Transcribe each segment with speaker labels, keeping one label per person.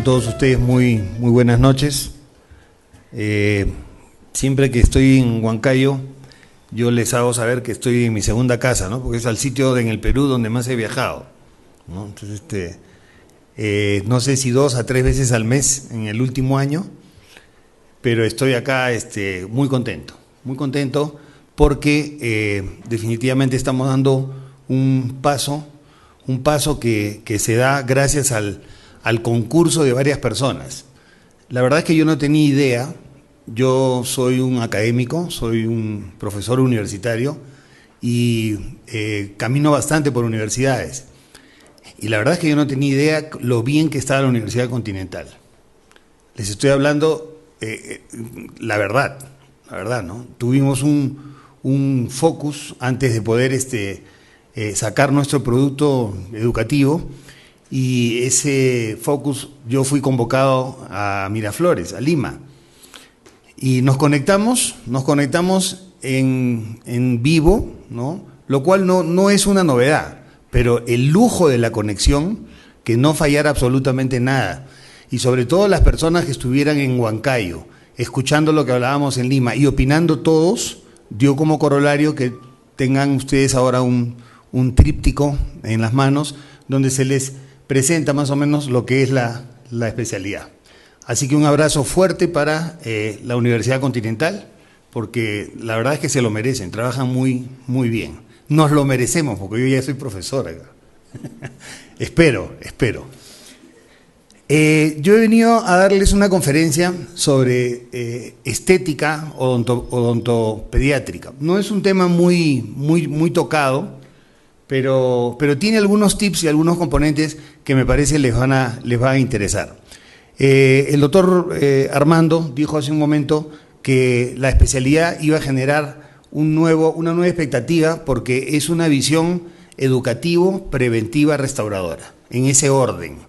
Speaker 1: todos ustedes muy buenas noches. Siempre que estoy en Huancayo, yo les hago saber que estoy en mi segunda casa, ¿no? Porque es al sitio en el Perú donde más he viajado, ¿no? Entonces, no sé si 2 a 3 veces al mes en el último año, pero estoy acá muy contento porque definitivamente estamos dando un paso que se da gracias al concurso de varias personas. La verdad es que yo no tenía idea. Yo soy un académico, soy un profesor universitario y camino bastante por universidades. Y la verdad es que yo no tenía idea lo bien que estaba la Universidad Continental. Les estoy hablando la verdad, ¿no? Tuvimos un focus antes de poder sacar nuestro producto educativo, y ese focus yo fui convocado a Miraflores, a Lima, y nos conectamos en vivo, ¿no? Lo cual no es una novedad, pero el lujo de la conexión, que no fallara absolutamente nada, y sobre todo las personas que estuvieran en Huancayo, escuchando lo que hablábamos en Lima y opinando todos, dio como corolario que tengan ustedes ahora un tríptico en las manos donde se les presenta más o menos lo que es la especialidad. Así que un abrazo fuerte para la Universidad Continental, porque la verdad es que se lo merecen, trabajan muy bien. Nos lo merecemos, porque yo ya soy profesor acá. Espero. Yo he venido a darles una conferencia sobre estética odontopediátrica. No es un tema muy tocado, pero tiene algunos tips y algunos componentes que me parece les va a interesar. El doctor Armando dijo hace un momento que la especialidad iba a generar una nueva expectativa, porque es una visión educativo, preventiva, restauradora, en ese orden.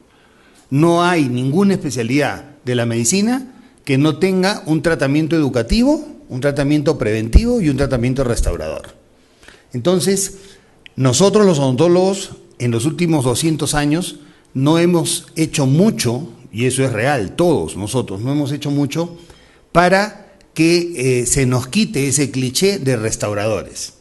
Speaker 1: No hay ninguna especialidad de la medicina que no tenga un tratamiento educativo, un tratamiento preventivo y un tratamiento restaurador. Entonces, nosotros los odontólogos en los últimos 200 años no hemos hecho mucho, y eso es real, todos nosotros no hemos hecho mucho para que se nos quite ese cliché de restauradores.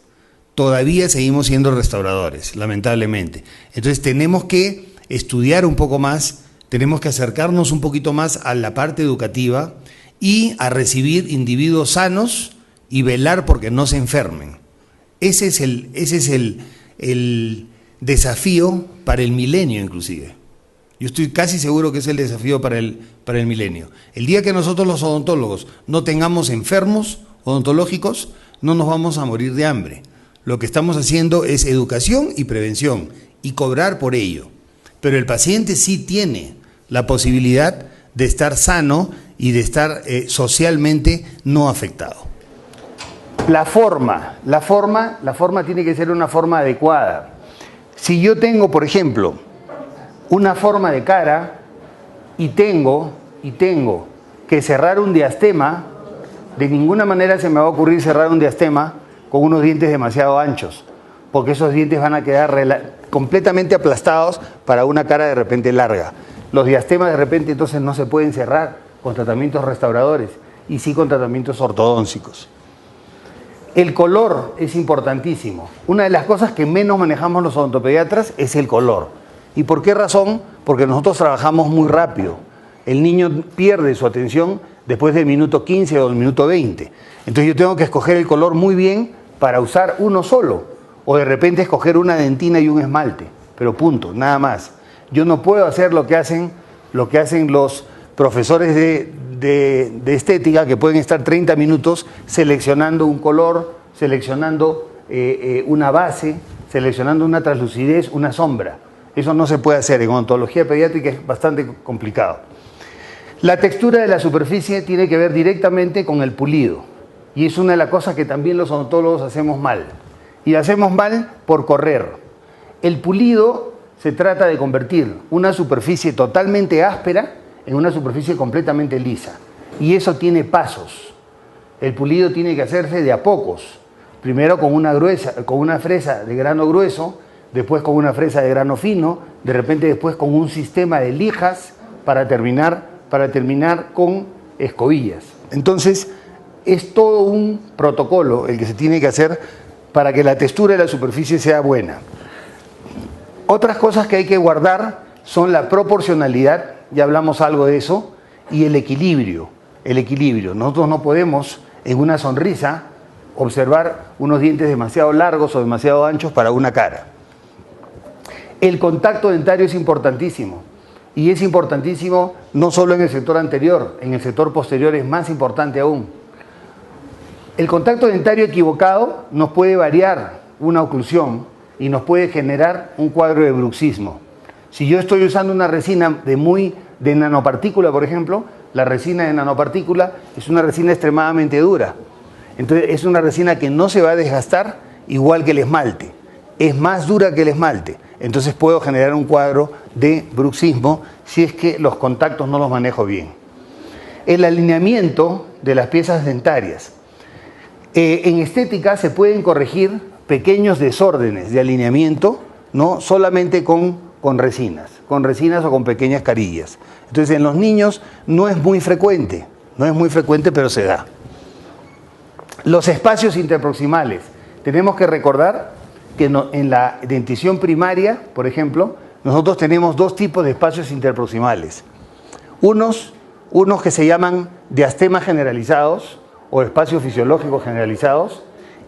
Speaker 1: Todavía seguimos siendo restauradores, lamentablemente. Entonces tenemos que estudiar un poco más, tenemos que acercarnos un poquito más a la parte educativa y a recibir individuos sanos y velar porque no se enfermen. Ese es el desafío para el milenio, inclusive. Yo estoy casi seguro que es el desafío para el milenio. El día que nosotros los odontólogos no tengamos enfermos odontológicos, no nos vamos a morir de hambre. Lo que estamos haciendo es educación y prevención, y cobrar por ello. Pero el paciente sí tiene la posibilidad de estar sano y de estar socialmente no afectado. La forma tiene que ser una forma adecuada. Si yo tengo, por ejemplo, una forma de cara y tengo que cerrar un diastema, de ninguna manera se me va a ocurrir cerrar un diastema con unos dientes demasiado anchos, porque esos dientes van a quedar completamente aplastados para una cara de repente larga. Los diastemas de repente entonces no se pueden cerrar con tratamientos restauradores, y sí con tratamientos ortodóncicos. El color es importantísimo. Una de las cosas que menos manejamos los odontopediatras es el color. ¿Y por qué razón? Porque nosotros trabajamos muy rápido. El niño pierde su atención después del minuto 15 o del minuto 20. Entonces yo tengo que escoger el color muy bien para usar uno solo, o de repente escoger una dentina y un esmalte, pero punto, nada más. Yo no puedo hacer lo que hacen los profesores de estética, que pueden estar 30 minutos seleccionando un color, seleccionando una base, seleccionando una translucidez, una sombra. Eso no se puede hacer. En odontología pediátrica es bastante complicado. La textura de la superficie tiene que ver directamente con el pulido, y es una de las cosas que también los odontólogos hacemos mal. Y hacemos mal por correr. El pulido se trata de convertir una superficie totalmente áspera en una superficie completamente lisa. Y eso tiene pasos. El pulido tiene que hacerse de a pocos. Primero con una fresa de grano grueso, después con una fresa de grano fino, de repente después con un sistema de lijas para terminar con escobillas. Entonces, es todo un protocolo el que se tiene que hacer para que la textura de la superficie sea buena. Otras cosas que hay que guardar son la proporcionalidad, ya hablamos algo de eso, y el equilibrio. El equilibrio. Nosotros no podemos en una sonrisa observar unos dientes demasiado largos o demasiado anchos para una cara. El contacto dentario es importantísimo. Y es importantísimo no solo en el sector anterior, en el sector posterior es más importante aún. El contacto dentario equivocado nos puede variar una oclusión y nos puede generar un cuadro de bruxismo. Si yo estoy usando una resina de nanopartícula, por ejemplo, la resina de nanopartícula es una resina extremadamente dura. Entonces es una resina que no se va a desgastar igual que el esmalte. Es más dura que el esmalte. Entonces puedo generar un cuadro de bruxismo si es que los contactos no los manejo bien. El alineamiento de las piezas dentarias. En estética se pueden corregir pequeños desórdenes de alineamiento, no solamente con resinas o con pequeñas carillas. Entonces en los niños no es muy frecuente, pero se da. Los espacios interproximales. Tenemos que recordar que en la dentición primaria, por ejemplo, nosotros tenemos dos tipos de espacios interproximales. Unos que se llaman diastemas generalizados o espacios fisiológicos generalizados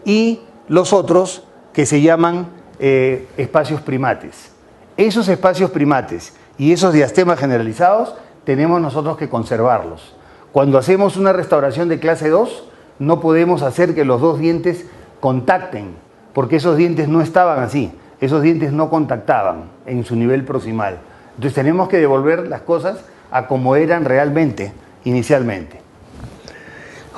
Speaker 1: y los otros que se llaman espacios primates. Esos espacios primates y esos diastemas generalizados tenemos nosotros que conservarlos. Cuando hacemos una restauración de clase 2, no podemos hacer que los dos dientes contacten, porque esos dientes no estaban así, esos dientes no contactaban en su nivel proximal. Entonces tenemos que devolver las cosas a como eran realmente, inicialmente.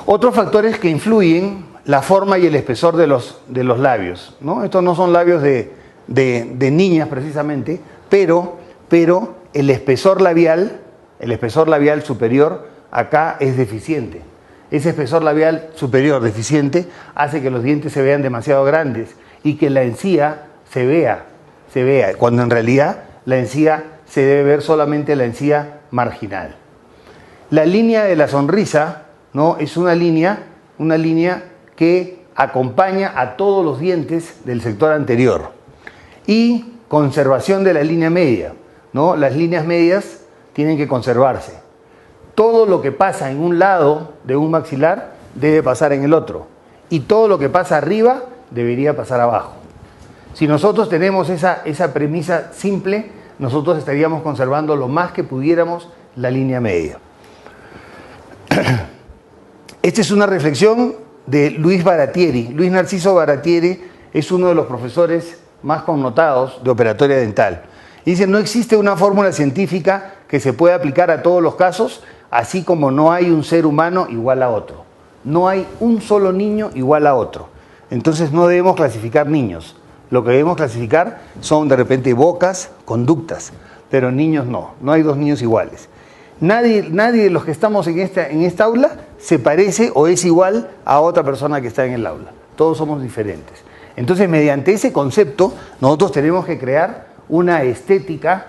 Speaker 1: Otros factores que influyen, la forma y el espesor de los labios, ¿no? Estos no son labios de niñas precisamente, pero el espesor labial superior acá es deficiente. Ese espesor labial superior deficiente hace que los dientes se vean demasiado grandes y que la encía se vea, cuando en realidad la encía se debe ver solamente la encía marginal. La línea de la sonrisa, ¿no? Es una línea que acompaña a todos los dientes del sector anterior. Y conservación de la línea media, ¿no? Las líneas medias tienen que conservarse. Todo lo que pasa en un lado de un maxilar debe pasar en el otro. Y todo lo que pasa arriba debería pasar abajo. Si nosotros tenemos esa premisa simple, nosotros estaríamos conservando lo más que pudiéramos la línea media. Esta es una reflexión de Luis Baratieri. Luis Narciso Baratieri es uno de los profesores más connotados de operatoria dental. Y dice, no existe una fórmula científica que se pueda aplicar a todos los casos, así como no hay un ser humano igual a otro. No hay un solo niño igual a otro. Entonces no debemos clasificar niños. Lo que debemos clasificar son de repente bocas, conductas, pero niños no hay dos niños iguales. Nadie de los que estamos en esta aula se parece o es igual a otra persona que está en el aula. Todos somos diferentes. Entonces, mediante ese concepto, nosotros tenemos que crear una estética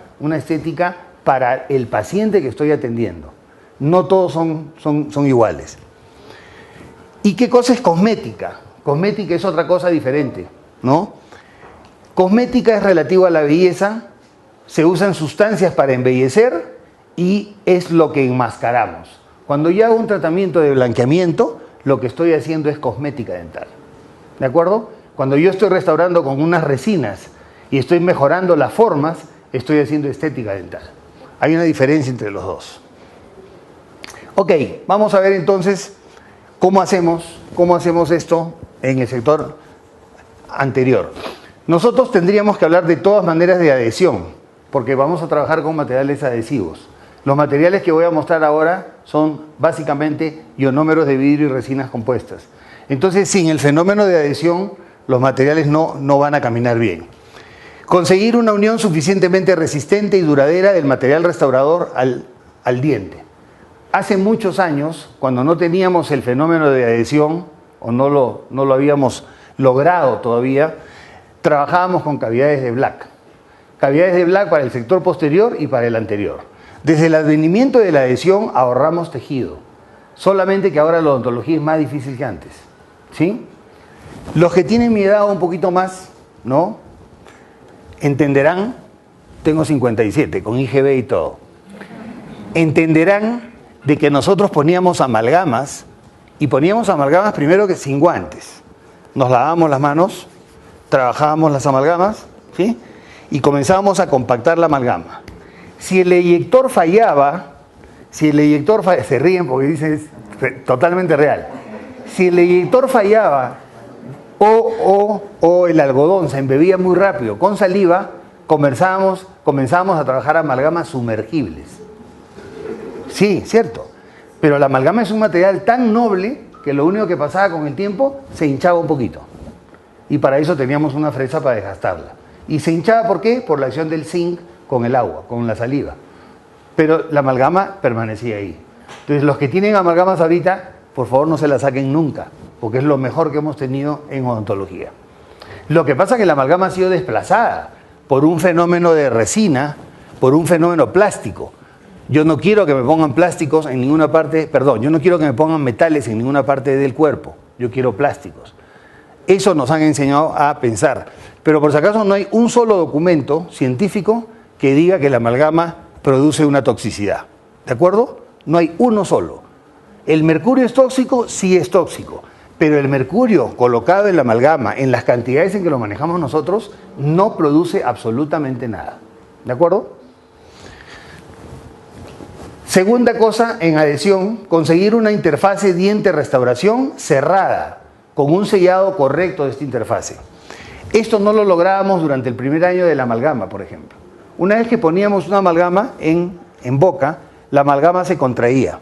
Speaker 1: para el paciente que estoy atendiendo. No todos son iguales. ¿Y qué cosa es cosmética? Cosmética es otra cosa diferente, ¿no? Cosmética es relativo a la belleza, se usan sustancias para embellecer y es lo que enmascaramos. Cuando yo hago un tratamiento de blanqueamiento, lo que estoy haciendo es cosmética dental. ¿De acuerdo? Cuando yo estoy restaurando con unas resinas y estoy mejorando las formas, estoy haciendo estética dental. Hay una diferencia entre los dos. Ok, vamos a ver entonces cómo hacemos esto en el sector anterior. Nosotros tendríamos que hablar de todas maneras de adhesión, porque vamos a trabajar con materiales adhesivos. Los materiales que voy a mostrar ahora son básicamente ionómeros de vidrio y resinas compuestas. Entonces, sin el fenómeno de adhesión, los materiales no van a caminar bien. Conseguir una unión suficientemente resistente y duradera del material restaurador al diente. Hace muchos años, cuando no teníamos el fenómeno de adhesión, o no lo habíamos logrado todavía, trabajábamos con cavidades de Black. Cavidades de Black para el sector posterior y para el anterior. Desde el advenimiento de la adhesión ahorramos tejido, solamente que ahora la odontología es más difícil que antes, ¿sí? Los que tienen mi edad o un poquito más, ¿no? Entenderán, tengo 57, con IGB y todo, entenderán de que nosotros poníamos amalgamas, y poníamos amalgamas primero que sin guantes. Nos lavábamos las manos, trabajábamos las amalgamas, ¿sí? Y comenzábamos a compactar la amalgama. Si el eyector fallaba, se ríen porque dicen es totalmente real. Si el eyector fallaba o el algodón se embebía muy rápido con saliva, comenzábamos a trabajar amalgamas sumergibles. Sí, cierto. Pero la amalgama es un material tan noble que lo único que pasaba con el tiempo se hinchaba un poquito. Y para eso teníamos una fresa para desgastarla. Y se hinchaba, ¿por qué? Por la acción del zinc con el agua, con la saliva. Pero la amalgama permanecía ahí. Entonces, los que tienen amalgamas ahorita, por favor no se la saquen nunca, porque es lo mejor que hemos tenido en odontología. Lo que pasa es que la amalgama ha sido desplazada por un fenómeno de resina, por un fenómeno plástico. Yo no quiero que me pongan plásticos en ninguna parte, yo no quiero que me pongan metales en ninguna parte del cuerpo, yo quiero plásticos. Eso nos han enseñado a pensar. Pero por si acaso no hay un solo documento científico que diga que la amalgama produce una toxicidad. ¿De acuerdo? No hay uno solo. ¿El mercurio es tóxico? Sí es tóxico. Pero el mercurio colocado en la amalgama, en las cantidades en que lo manejamos nosotros, no produce absolutamente nada. ¿De acuerdo? Segunda cosa en adhesión, conseguir una interfase diente-restauración cerrada, con un sellado correcto de esta interfase. Esto no lo lográbamos durante el primer año de la amalgama, por ejemplo. Una vez que poníamos una amalgama en boca, la amalgama se contraía.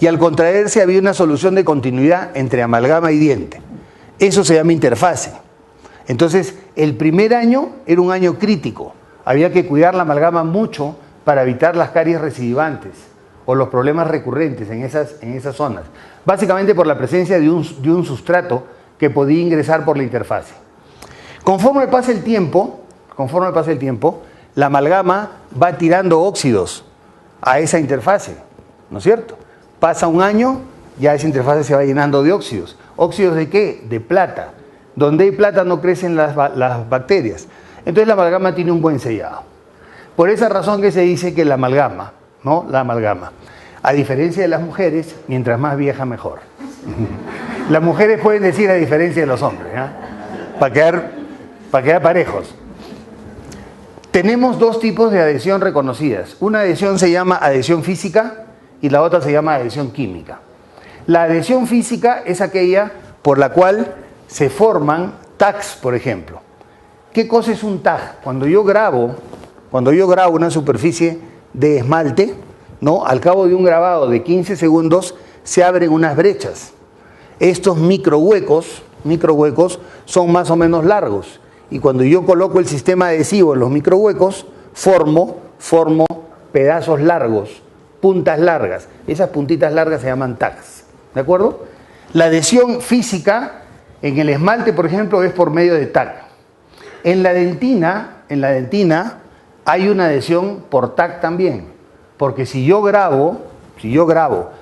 Speaker 1: Y al contraerse había una solución de continuidad entre amalgama y diente. Eso se llama interfase. Entonces, el primer año era un año crítico. Había que cuidar la amalgama mucho para evitar las caries recidivantes o los problemas recurrentes en esas zonas. Básicamente por la presencia de un sustrato que podía ingresar por la interfase. Conforme pasa el tiempo, la amalgama va tirando óxidos a esa interfase, ¿no es cierto? Pasa un año, ya esa interfase se va llenando de óxidos. ¿Óxidos de qué? De plata. Donde hay plata no crecen las bacterias. Entonces la amalgama tiene un buen sellado. Por esa razón que se dice que la amalgama, a diferencia de las mujeres, mientras más vieja mejor. Las mujeres pueden decir a diferencia de los hombres, ¿eh? Para quedar parejos. Tenemos dos tipos de adhesión reconocidas. Una adhesión se llama adhesión física y la otra se llama adhesión química. La adhesión física es aquella por la cual se forman tags, por ejemplo. ¿Qué cosa es un tag? Cuando yo grabo una superficie de esmalte, ¿no? Al cabo de un grabado de 15 segundos se abren unas brechas. Estos microhuecos son más o menos largos. Y cuando yo coloco el sistema adhesivo en los microhuecos, formo pedazos largos, puntas largas. Esas puntitas largas se llaman tags. ¿De acuerdo? La adhesión física en el esmalte, por ejemplo, es por medio de tag. En la dentina hay una adhesión por tag también. Porque si yo grabo,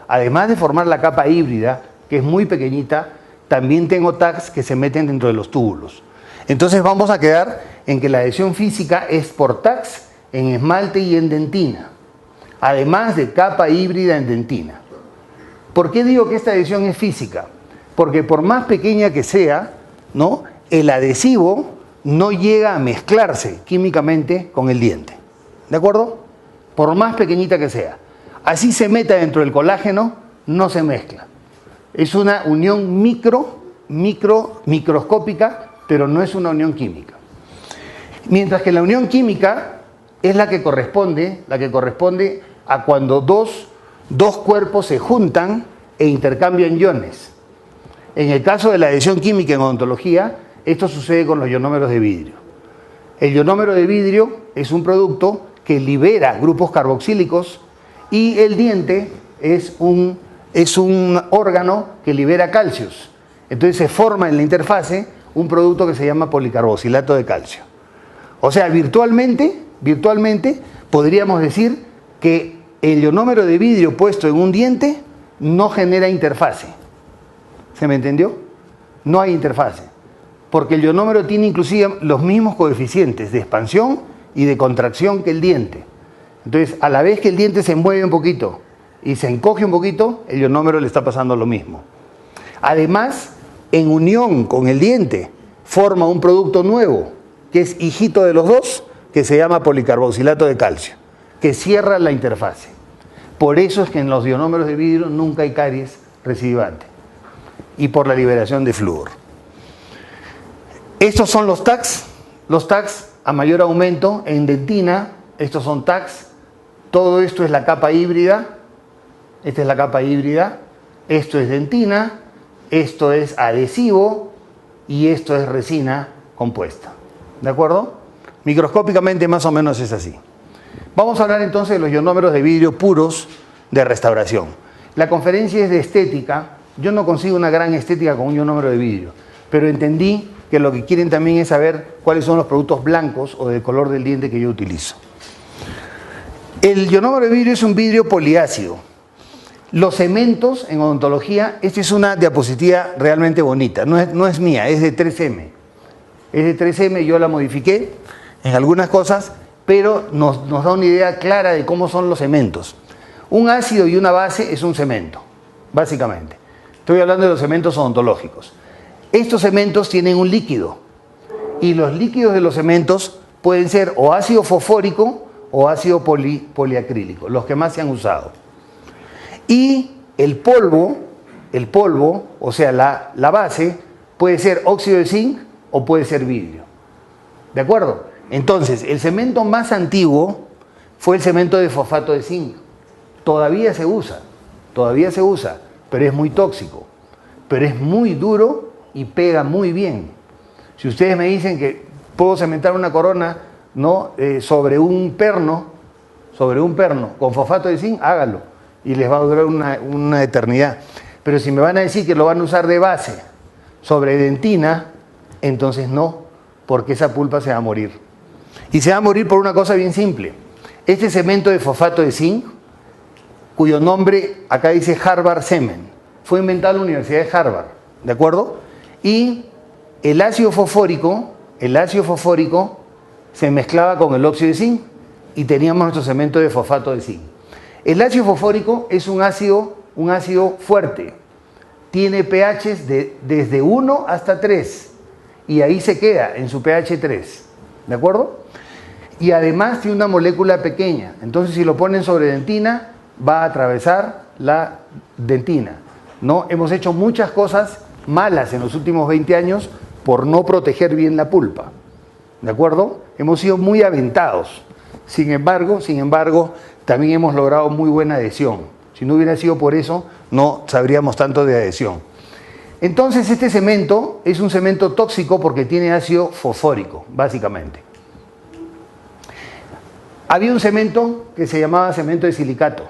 Speaker 1: además de formar la capa híbrida, que es muy pequeñita, también tengo tags que se meten dentro de los túbulos. Entonces vamos a quedar en que la adhesión física es por tags en esmalte y en dentina, además de capa híbrida en dentina. ¿Por qué digo que esta adhesión es física? Porque por más pequeña que sea, ¿no? El adhesivo no llega a mezclarse químicamente con el diente. ¿De acuerdo? Por más pequeñita que sea. Así se meta dentro del colágeno, no se mezcla. Es una unión microscópica, pero no es una unión química. Mientras que la unión química es la que corresponde a cuando dos cuerpos se juntan e intercambian iones. En el caso de la adhesión química en odontología, esto sucede con los ionómeros de vidrio. El ionómero de vidrio es un producto que libera grupos carboxílicos y el diente es un órgano que libera calcios. Entonces se forma en la interfase un producto que se llama policarboxilato de calcio. O sea, virtualmente podríamos decir que el ionómero de vidrio puesto en un diente no genera interfase. ¿Se me entendió? No hay interfase. Porque el ionómero tiene inclusive los mismos coeficientes de expansión y de contracción que el diente. Entonces, a la vez que el diente se mueve un poquito y se encoge un poquito, el ionómero le está pasando lo mismo. Además, en unión con el diente, forma un producto nuevo, que es hijito de los dos, que se llama policarboxilato de calcio, que cierra la interfase. Por eso es que en los ionómeros de vidrio nunca hay caries recidivante. Y por la liberación de flúor. Estos son los tags. Los tags a mayor aumento en dentina. Estos son tags. Todo esto es la capa híbrida. Esta es la capa híbrida. Esto es dentina. Esto es adhesivo. Y esto es resina compuesta. ¿De acuerdo? Microscópicamente más o menos es así. Vamos a hablar entonces de los ionómeros de vidrio puros de restauración. La conferencia es de estética. Yo no consigo una gran estética con un ionómero de vidrio, pero entendí que lo que quieren también es saber cuáles son los productos blancos o del color del diente que yo utilizo. El ionómero de vidrio es un vidrio poliácido. Los cementos en odontología, esta es una diapositiva realmente bonita, no es mía, es de 3M. Es de 3M, yo la modifiqué en algunas cosas, pero nos da una idea clara de cómo son los cementos. Un ácido y una base es un cemento, básicamente. Estoy hablando de los cementos odontológicos. Estos cementos tienen un líquido y los líquidos de los cementos pueden ser o ácido fosfórico o ácido poliacrílico, los que más se han usado. Y el polvo, o sea, la base, puede ser óxido de zinc o puede ser vidrio. ¿De acuerdo? Entonces, el cemento más antiguo fue el cemento de fosfato de zinc. Todavía se usa, pero es muy tóxico, pero es muy duro y pega muy bien. Si ustedes me dicen que puedo cementar una corona, ¿no? sobre un perno con fosfato de zinc, hágalo y les va a durar una eternidad. Pero si me van a decir que lo van a usar de base sobre dentina, entonces no, porque esa pulpa se va a morir. Y se va a morir por una cosa bien simple. Este cemento de fosfato de zinc, cuyo nombre acá dice Harvard Cement, fue inventado en la Universidad de Harvard, ¿de acuerdo? Y el ácido fosfórico se mezclaba con el óxido de zinc y teníamos nuestro cemento de fosfato de zinc. El ácido fosfórico es un ácido fuerte, tiene pHs desde 1 hasta 3 y ahí se queda en su pH 3, ¿de acuerdo? Y además tiene una molécula pequeña, entonces si lo ponen sobre dentina va a atravesar la dentina, ¿no? Hemos hecho muchas cosas malas en los últimos 20 años por no proteger bien la pulpa, ¿de acuerdo? Hemos sido muy aventados. Sin embargo, también hemos logrado muy buena adhesión. Si no hubiera sido por eso, no sabríamos tanto de adhesión. Entonces, este cemento es un cemento tóxico porque tiene ácido fosfórico, básicamente. Había un cemento que se llamaba cemento de silicato,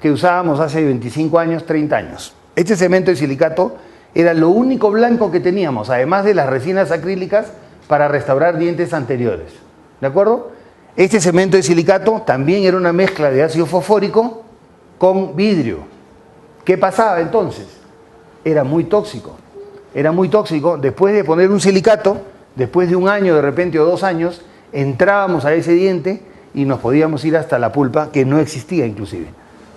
Speaker 1: que usábamos hace 25 años, 30 años. Este cemento de silicato era lo único blanco que teníamos, además de las resinas acrílicas para restaurar dientes anteriores. ¿De acuerdo? Este cemento de silicato también era una mezcla de ácido fosfórico con vidrio. ¿Qué pasaba entonces? Era muy tóxico. Después de poner un silicato, después de un año de repente o 2 años, entrábamos a ese diente y nos podíamos ir hasta la pulpa, que no existía inclusive,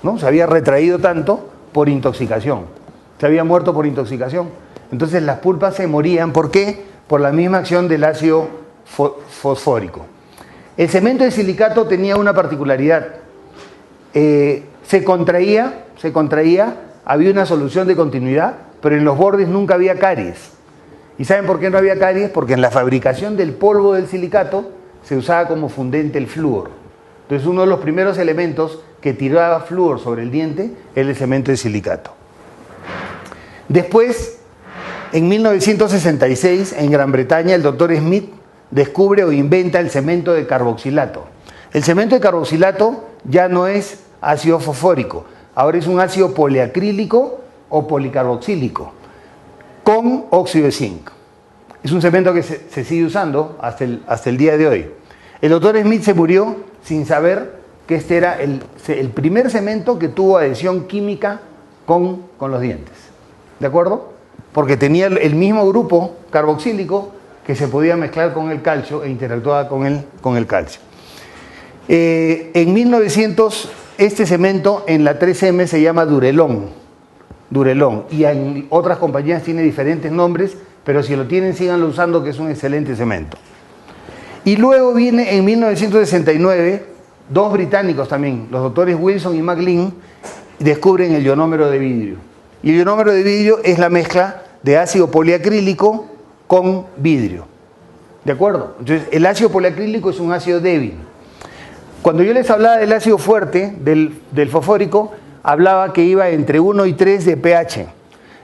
Speaker 1: ¿no? Se había retraído tanto por intoxicación. Se había muerto por intoxicación. Entonces las pulpas se morían. ¿Por qué? Por la misma acción del ácido fosfórico. El cemento de silicato tenía una particularidad. Se contraía, había una solución de continuidad, pero en los bordes nunca había caries. ¿Y saben por qué no había caries? Porque en la fabricación del polvo del silicato se usaba como fundente el flúor. Entonces uno de los primeros elementos que tiraba flúor sobre el diente era el cemento de silicato. Después, en 1966, en Gran Bretaña, el doctor Smith descubre o inventa el cemento de carboxilato. El cemento de carboxilato ya no es ácido fosfórico, ahora es un ácido poliacrílico o policarboxílico con óxido de zinc. Es un cemento que se sigue usando hasta el día de hoy. El doctor Smith se murió sin saber que este era el primer cemento que tuvo adhesión química con los dientes. ¿De acuerdo? Porque tenía el mismo grupo carboxílico que se podía mezclar con el calcio e interactuaba con el calcio. En 1900, este cemento en la 3M se llama Durelón. Y en otras compañías tiene diferentes nombres, pero si lo tienen, síganlo usando, que es un excelente cemento. Y luego viene en 1969, dos británicos también, los doctores Wilson y McLean, descubren el ionómero de vidrio. Y el ionómero de vidrio es la mezcla de ácido poliacrílico con vidrio. ¿De acuerdo? Entonces, el ácido poliacrílico es un ácido débil. Cuando yo les hablaba del ácido fuerte, del fosfórico, hablaba que iba entre 1 y 3 de pH.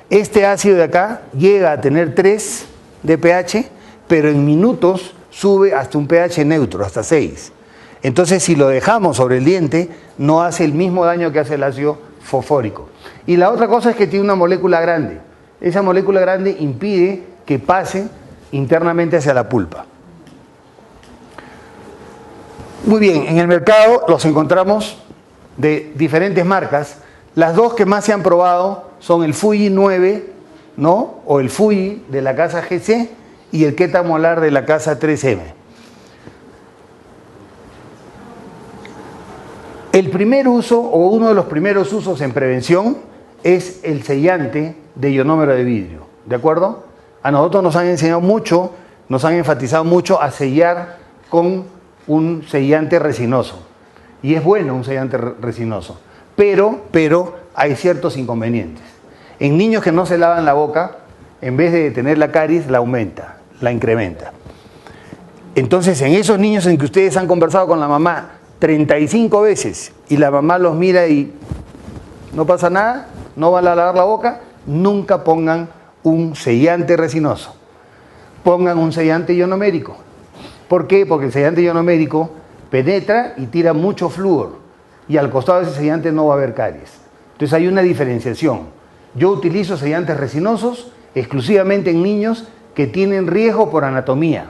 Speaker 1: Este ácido de acá llega a tener 3 de pH, pero en minutos sube hasta un pH neutro, hasta 6. Entonces, si lo dejamos sobre el diente, no hace el mismo daño que hace el ácido fosfórico. Y la otra cosa es que tiene una molécula grande. Esa molécula grande impide que pase internamente hacia la pulpa. Muy bien, en el mercado los encontramos de diferentes marcas. Las dos que más se han probado son el Fuji 9, ¿no? O el Fuji de la casa GC y el Ketamolar de la casa 3M. El primer uso, o uno de los primeros usos en prevención, es el sellante de ionómero de vidrio. ¿De acuerdo? A nosotros nos han enseñado mucho, nos han enfatizado mucho a sellar con un sellante resinoso. Y es bueno un sellante resinoso. Pero hay ciertos inconvenientes. En niños que no se lavan la boca, en vez de tener la caries, la aumenta, la incrementa. Entonces, en esos niños en que ustedes han conversado con la mamá 35 veces y la mamá los mira y no pasa nada, no van a lavar la boca, nunca pongan un sellante resinoso. Pongan un sellante ionomérico. ¿Por qué? Porque el sellante ionomérico penetra y tira mucho flúor y al costado de ese sellante no va a haber caries. Entonces hay una diferenciación. Yo utilizo sellantes resinosos exclusivamente en niños que tienen riesgo por anatomía,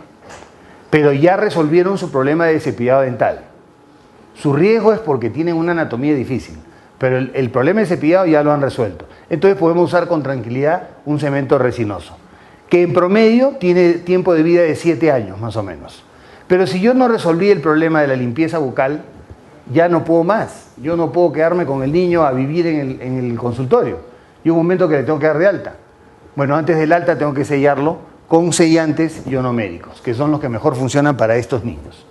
Speaker 1: pero ya resolvieron su problema de cepillado dental. Su riesgo es porque tienen una anatomía difícil, pero el problema de cepillado ya lo han resuelto. Entonces podemos usar con tranquilidad un cemento resinoso, que en promedio tiene tiempo de vida de 7 años más o menos. Pero si yo no resolví el problema de la limpieza bucal, ya no puedo más. Yo no puedo quedarme con el niño a vivir en el consultorio. Y un momento que le tengo que dar de alta. Bueno, antes del alta tengo que sellarlo con sellantes ionoméricos, que son los que mejor funcionan para estos niños.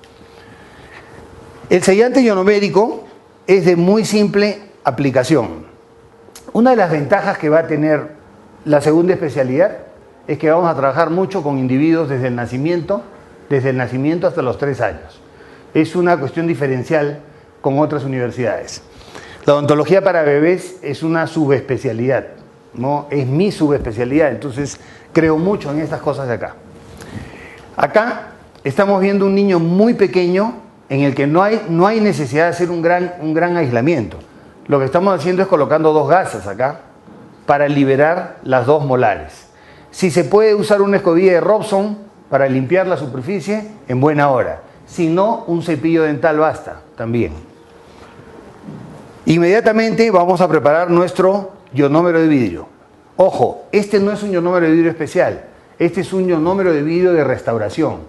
Speaker 1: El sellante ionomérico es de muy simple aplicación. Una de las ventajas que va a tener la segunda especialidad es que vamos a trabajar mucho con individuos desde el nacimiento hasta los 3 años. Es una cuestión diferencial con otras universidades. La odontología para bebés es una subespecialidad, ¿no? Es mi subespecialidad, entonces creo mucho en estas cosas de acá. Acá estamos viendo un niño muy pequeño en el que no hay necesidad de hacer un gran aislamiento. Lo que estamos haciendo es colocando 2 gasas acá para liberar las 2 molares. Si se puede usar una escobilla de Robson para limpiar la superficie, en buena hora. Si no, un cepillo dental basta también. Inmediatamente vamos a preparar nuestro ionómero de vidrio. Ojo, este no es un ionómero de vidrio especial. Este es un ionómero de vidrio de restauración,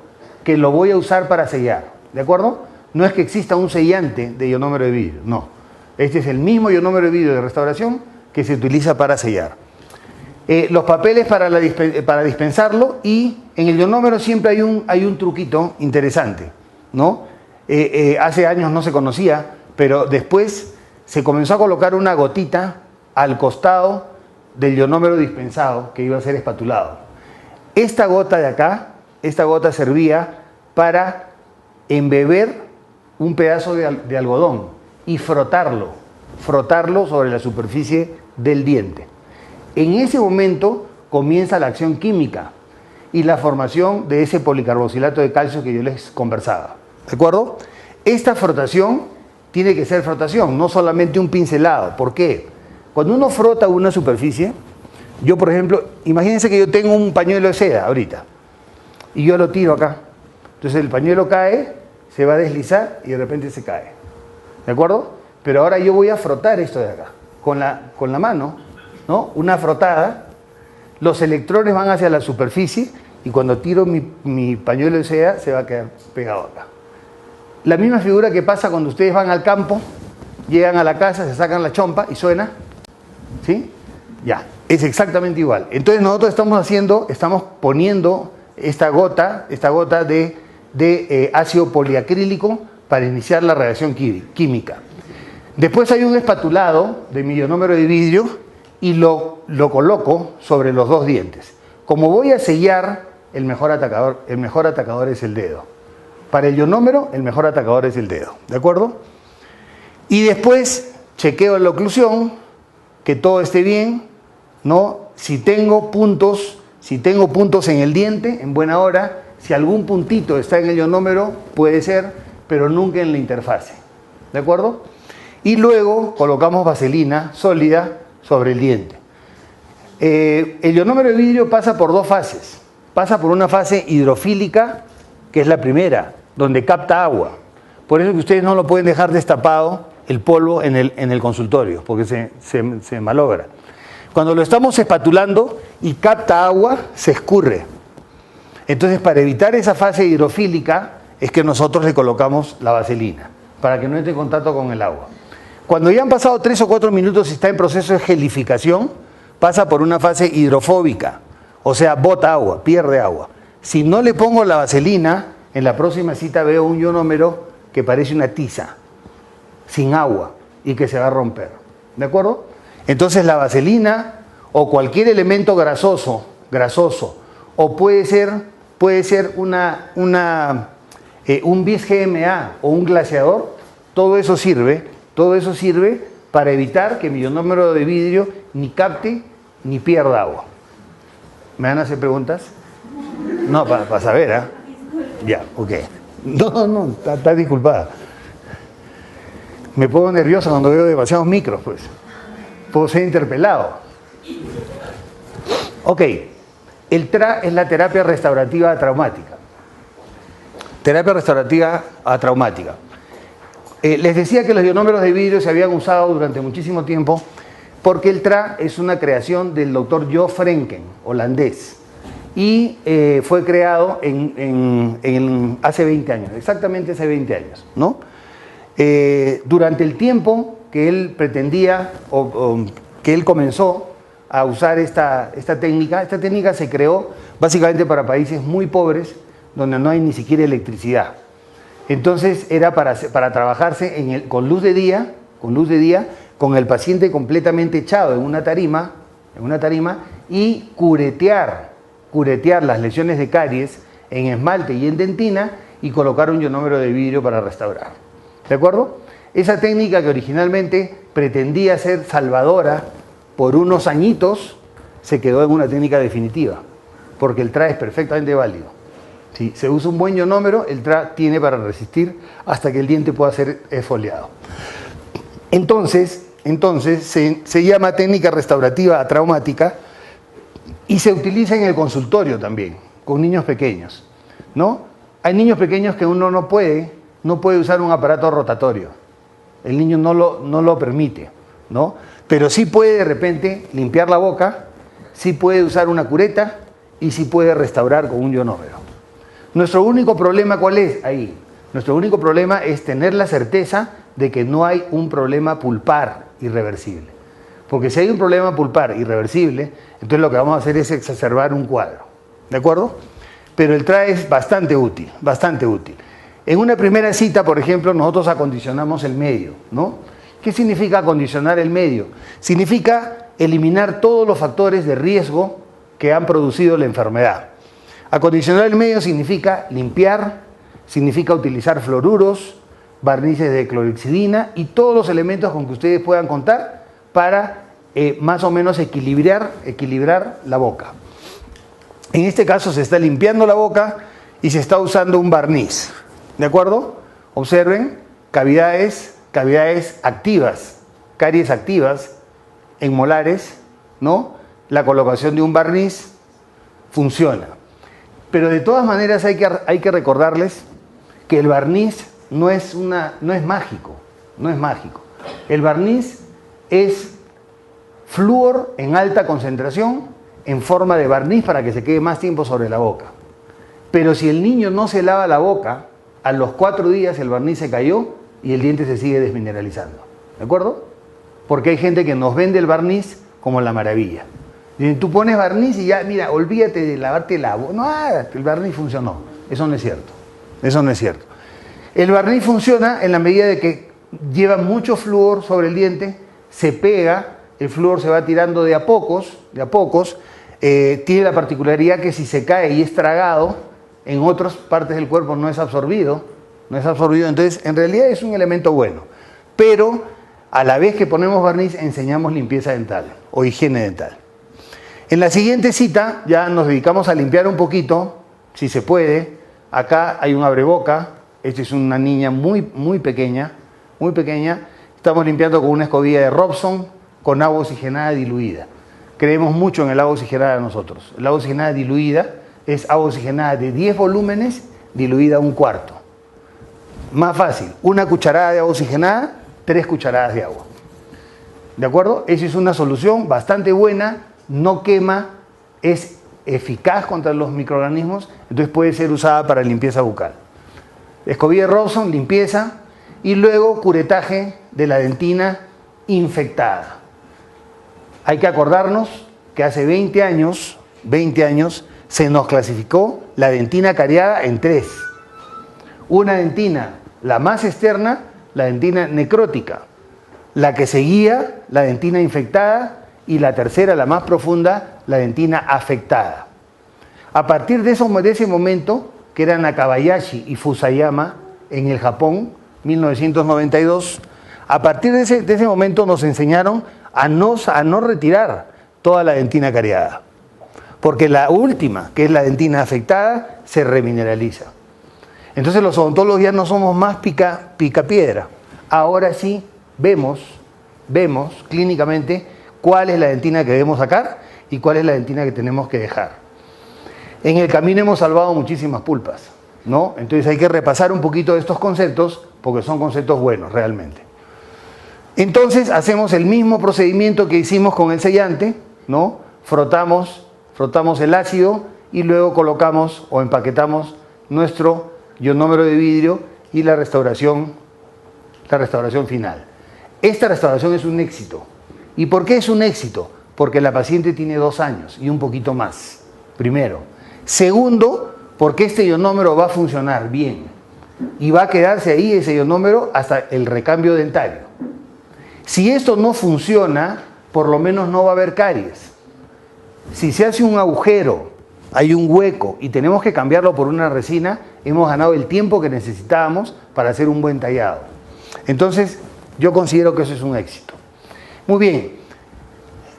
Speaker 1: que lo voy a usar para sellar. ¿De acuerdo? No es que exista un sellante de ionómero de vidrio, no. Este es el mismo ionómero de vidrio de restauración que se utiliza para sellar. Los papeles para dispensarlo, y en el ionómero siempre hay un truquito interesante, ¿no? Hace años no se conocía, pero después se comenzó a colocar una gotita al costado del ionómero dispensado que iba a ser espatulado. Esta gota de acá, esta gota servía para embeber un pedazo de algodón y frotarlo sobre la superficie del diente. En ese momento comienza la acción química y la formación de ese policarboxilato de calcio que yo les conversaba. ¿De acuerdo? Esta frotación tiene que ser frotación, no solamente un pincelado. ¿Por qué? Cuando uno frota una superficie, yo por ejemplo, imagínense que yo tengo un pañuelo de seda ahorita y yo lo tiro acá. Entonces el pañuelo cae, se va a deslizar y de repente se cae. ¿De acuerdo? Pero ahora yo voy a frotar esto de acá, con la mano, ¿no? Una frotada, los electrones van hacia la superficie y cuando tiro mi pañuelo de seda se va a quedar pegado acá. La misma figura que pasa cuando ustedes van al campo, llegan a la casa, se sacan la chompa y suena, ¿sí? Ya, es exactamente igual. Entonces nosotros estamos poniendo esta gota de ácido poliacrílico para iniciar la reacción química. Después hay un espatulado de mi ionómero de vidrio y lo coloco sobre los dos dientes. Como voy a sellar, el mejor atacador es el dedo. Para el ionómero, el mejor atacador es el dedo. ¿De acuerdo? Y después chequeo la oclusión, que todo esté bien, ¿no? Si tengo puntos en el diente, en buena hora, si algún puntito está en el ionómero, puede ser, pero nunca en la interfase. ¿De acuerdo? Y luego colocamos vaselina sólida sobre el diente. El ionómero de vidrio pasa por dos fases. Pasa por una fase hidrofílica, que es la primera, donde capta agua. Por eso que ustedes no lo pueden dejar destapado el polvo en el consultorio, porque se malogra. Cuando lo estamos espatulando y capta agua, se escurre. Entonces, para evitar esa fase hidrofílica, es que nosotros le colocamos la vaselina, para que no entre en contacto con el agua. Cuando ya han pasado 3 o 4 minutos y está en proceso de gelificación, pasa por una fase hidrofóbica, o sea, bota agua, pierde agua. Si no le pongo la vaselina, en la próxima cita veo un ionómero que parece una tiza, sin agua, y que se va a romper. ¿De acuerdo? Entonces la vaselina o cualquier elemento grasoso, o puede ser un bis GMA o un glaseador, todo eso sirve para evitar que mi ionómero de vidrio ni capte ni pierda agua. ¿Me van a hacer preguntas? No, para saber, ¿ah? Ya, ok. No, está disculpada. Me pongo nervioso cuando veo demasiados micros, pues. Puedo ser interpelado. Ok. El TRA es la terapia restaurativa traumática. Terapia restaurativa traumática. Les decía que los ionómeros de vidrio se habían usado durante muchísimo tiempo porque el TRA es una creación del doctor Jo Frencken, holandés, y fue creado hace 20 años, exactamente hace 20 años, ¿no? Durante el tiempo que él pretendía que él comenzó a usar esta técnica se creó básicamente para países muy pobres donde no hay ni siquiera electricidad. Entonces era para trabajarse con luz de día, con el paciente completamente echado en una tarima y curetear las lesiones de caries en esmalte y en dentina y colocar un ionómero de vidrio para restaurar. ¿De acuerdo? Esa técnica que originalmente pretendía ser salvadora por unos añitos, se quedó en una técnica definitiva, porque el TRA es perfectamente válido. Si se usa un buen ionómero, el TRA tiene para resistir hasta que el diente pueda ser esfoliado. Entonces se llama técnica restaurativa traumática y se utiliza en el consultorio también, con niños pequeños, ¿no? Hay niños pequeños que uno no puede usar un aparato rotatorio. El niño no lo permite, ¿no? Pero sí puede de repente limpiar la boca, sí puede usar una cureta y sí puede restaurar con un ionómero. Nuestro único problema, ¿cuál es? Ahí. Nuestro único problema es tener la certeza de que no hay un problema pulpar irreversible. Porque si hay un problema pulpar irreversible, entonces lo que vamos a hacer es exacerbar un cuadro. ¿De acuerdo? Pero el TRA es bastante útil, bastante útil. En una primera cita, por ejemplo, nosotros acondicionamos el medio, ¿no? ¿Qué significa acondicionar el medio? Significa eliminar todos los factores de riesgo que han producido la enfermedad. Acondicionar el medio significa limpiar, significa utilizar fluoruros, barnices de clorhexidina y todos los elementos con que ustedes puedan contar para más o menos equilibrar la boca. En este caso se está limpiando la boca y se está usando un barniz. ¿De acuerdo? Observen, cavidades activas, caries activas en molares, ¿no? La colocación de un barniz funciona. Pero de todas maneras hay que recordarles que el barniz no es mágico, no es mágico. El barniz es flúor en alta concentración en forma de barniz para que se quede más tiempo sobre la boca. Pero si el niño no se lava la boca, a los 4 días el barniz se cayó y el diente se sigue desmineralizando. ¿De acuerdo? Porque hay gente que nos vende el barniz como la maravilla. Dicen, tú pones barniz y ya, mira, olvídate de lavarte la boca. No, el barniz funcionó. Eso no es cierto. Eso no es cierto. El barniz funciona en la medida de que lleva mucho flúor sobre el diente, se pega, el flúor se va tirando de a pocos, tiene la particularidad que si se cae y es tragado, en otras partes del cuerpo no es absorbido, entonces en realidad es un elemento bueno. Pero a la vez que ponemos barniz enseñamos limpieza dental o higiene dental. En la siguiente cita ya nos dedicamos a limpiar un poquito, si se puede. Acá hay un abreboca, esta es una niña muy pequeña, estamos limpiando con una escobilla de Robson con agua oxigenada diluida. Creemos mucho en el agua oxigenada nosotros. El agua oxigenada diluida es agua oxigenada de 10 volúmenes diluida a 1/4. Más fácil, 1 cucharada de agua oxigenada, 3 cucharadas de agua. ¿De acuerdo? Esa es una solución bastante buena, no quema, es eficaz contra los microorganismos, entonces puede ser usada para limpieza bucal. Escobilla de Robson, limpieza, y luego curetaje de la dentina infectada. Hay que acordarnos que hace 20 años, se nos clasificó la dentina cariada en 3. Una dentina, la más externa, la dentina necrótica. La que seguía, la dentina infectada. Y la tercera, la más profunda, la dentina afectada. A partir de ese momento, que eran Nakabayashi y Fusayama en el Japón, 1992, a partir de ese momento nos enseñaron a no retirar toda la dentina cariada. Porque la última, que es la dentina afectada, se remineraliza. Entonces los odontólogos ya no somos más picapiedra. Ahora sí vemos clínicamente cuál es la dentina que debemos sacar y cuál es la dentina que tenemos que dejar. En el camino hemos salvado muchísimas pulpas, ¿no? Entonces hay que repasar un poquito de estos conceptos porque son conceptos buenos realmente. Entonces hacemos el mismo procedimiento que hicimos con el sellante, ¿no? Frotamos el ácido y luego colocamos o empaquetamos nuestro ionómero de vidrio y la restauración final. Esta restauración es un éxito. ¿Y por qué es un éxito? Porque la paciente tiene 2 años y un poquito más, primero. Segundo, porque este ionómero va a funcionar bien y va a quedarse ahí ese ionómero hasta el recambio dentario. Si esto no funciona, por lo menos no va a haber caries. Si se hace un agujero, hay un hueco y tenemos que cambiarlo por una resina, hemos ganado el tiempo que necesitábamos para hacer un buen tallado. Entonces, yo considero que eso es un éxito. Muy bien,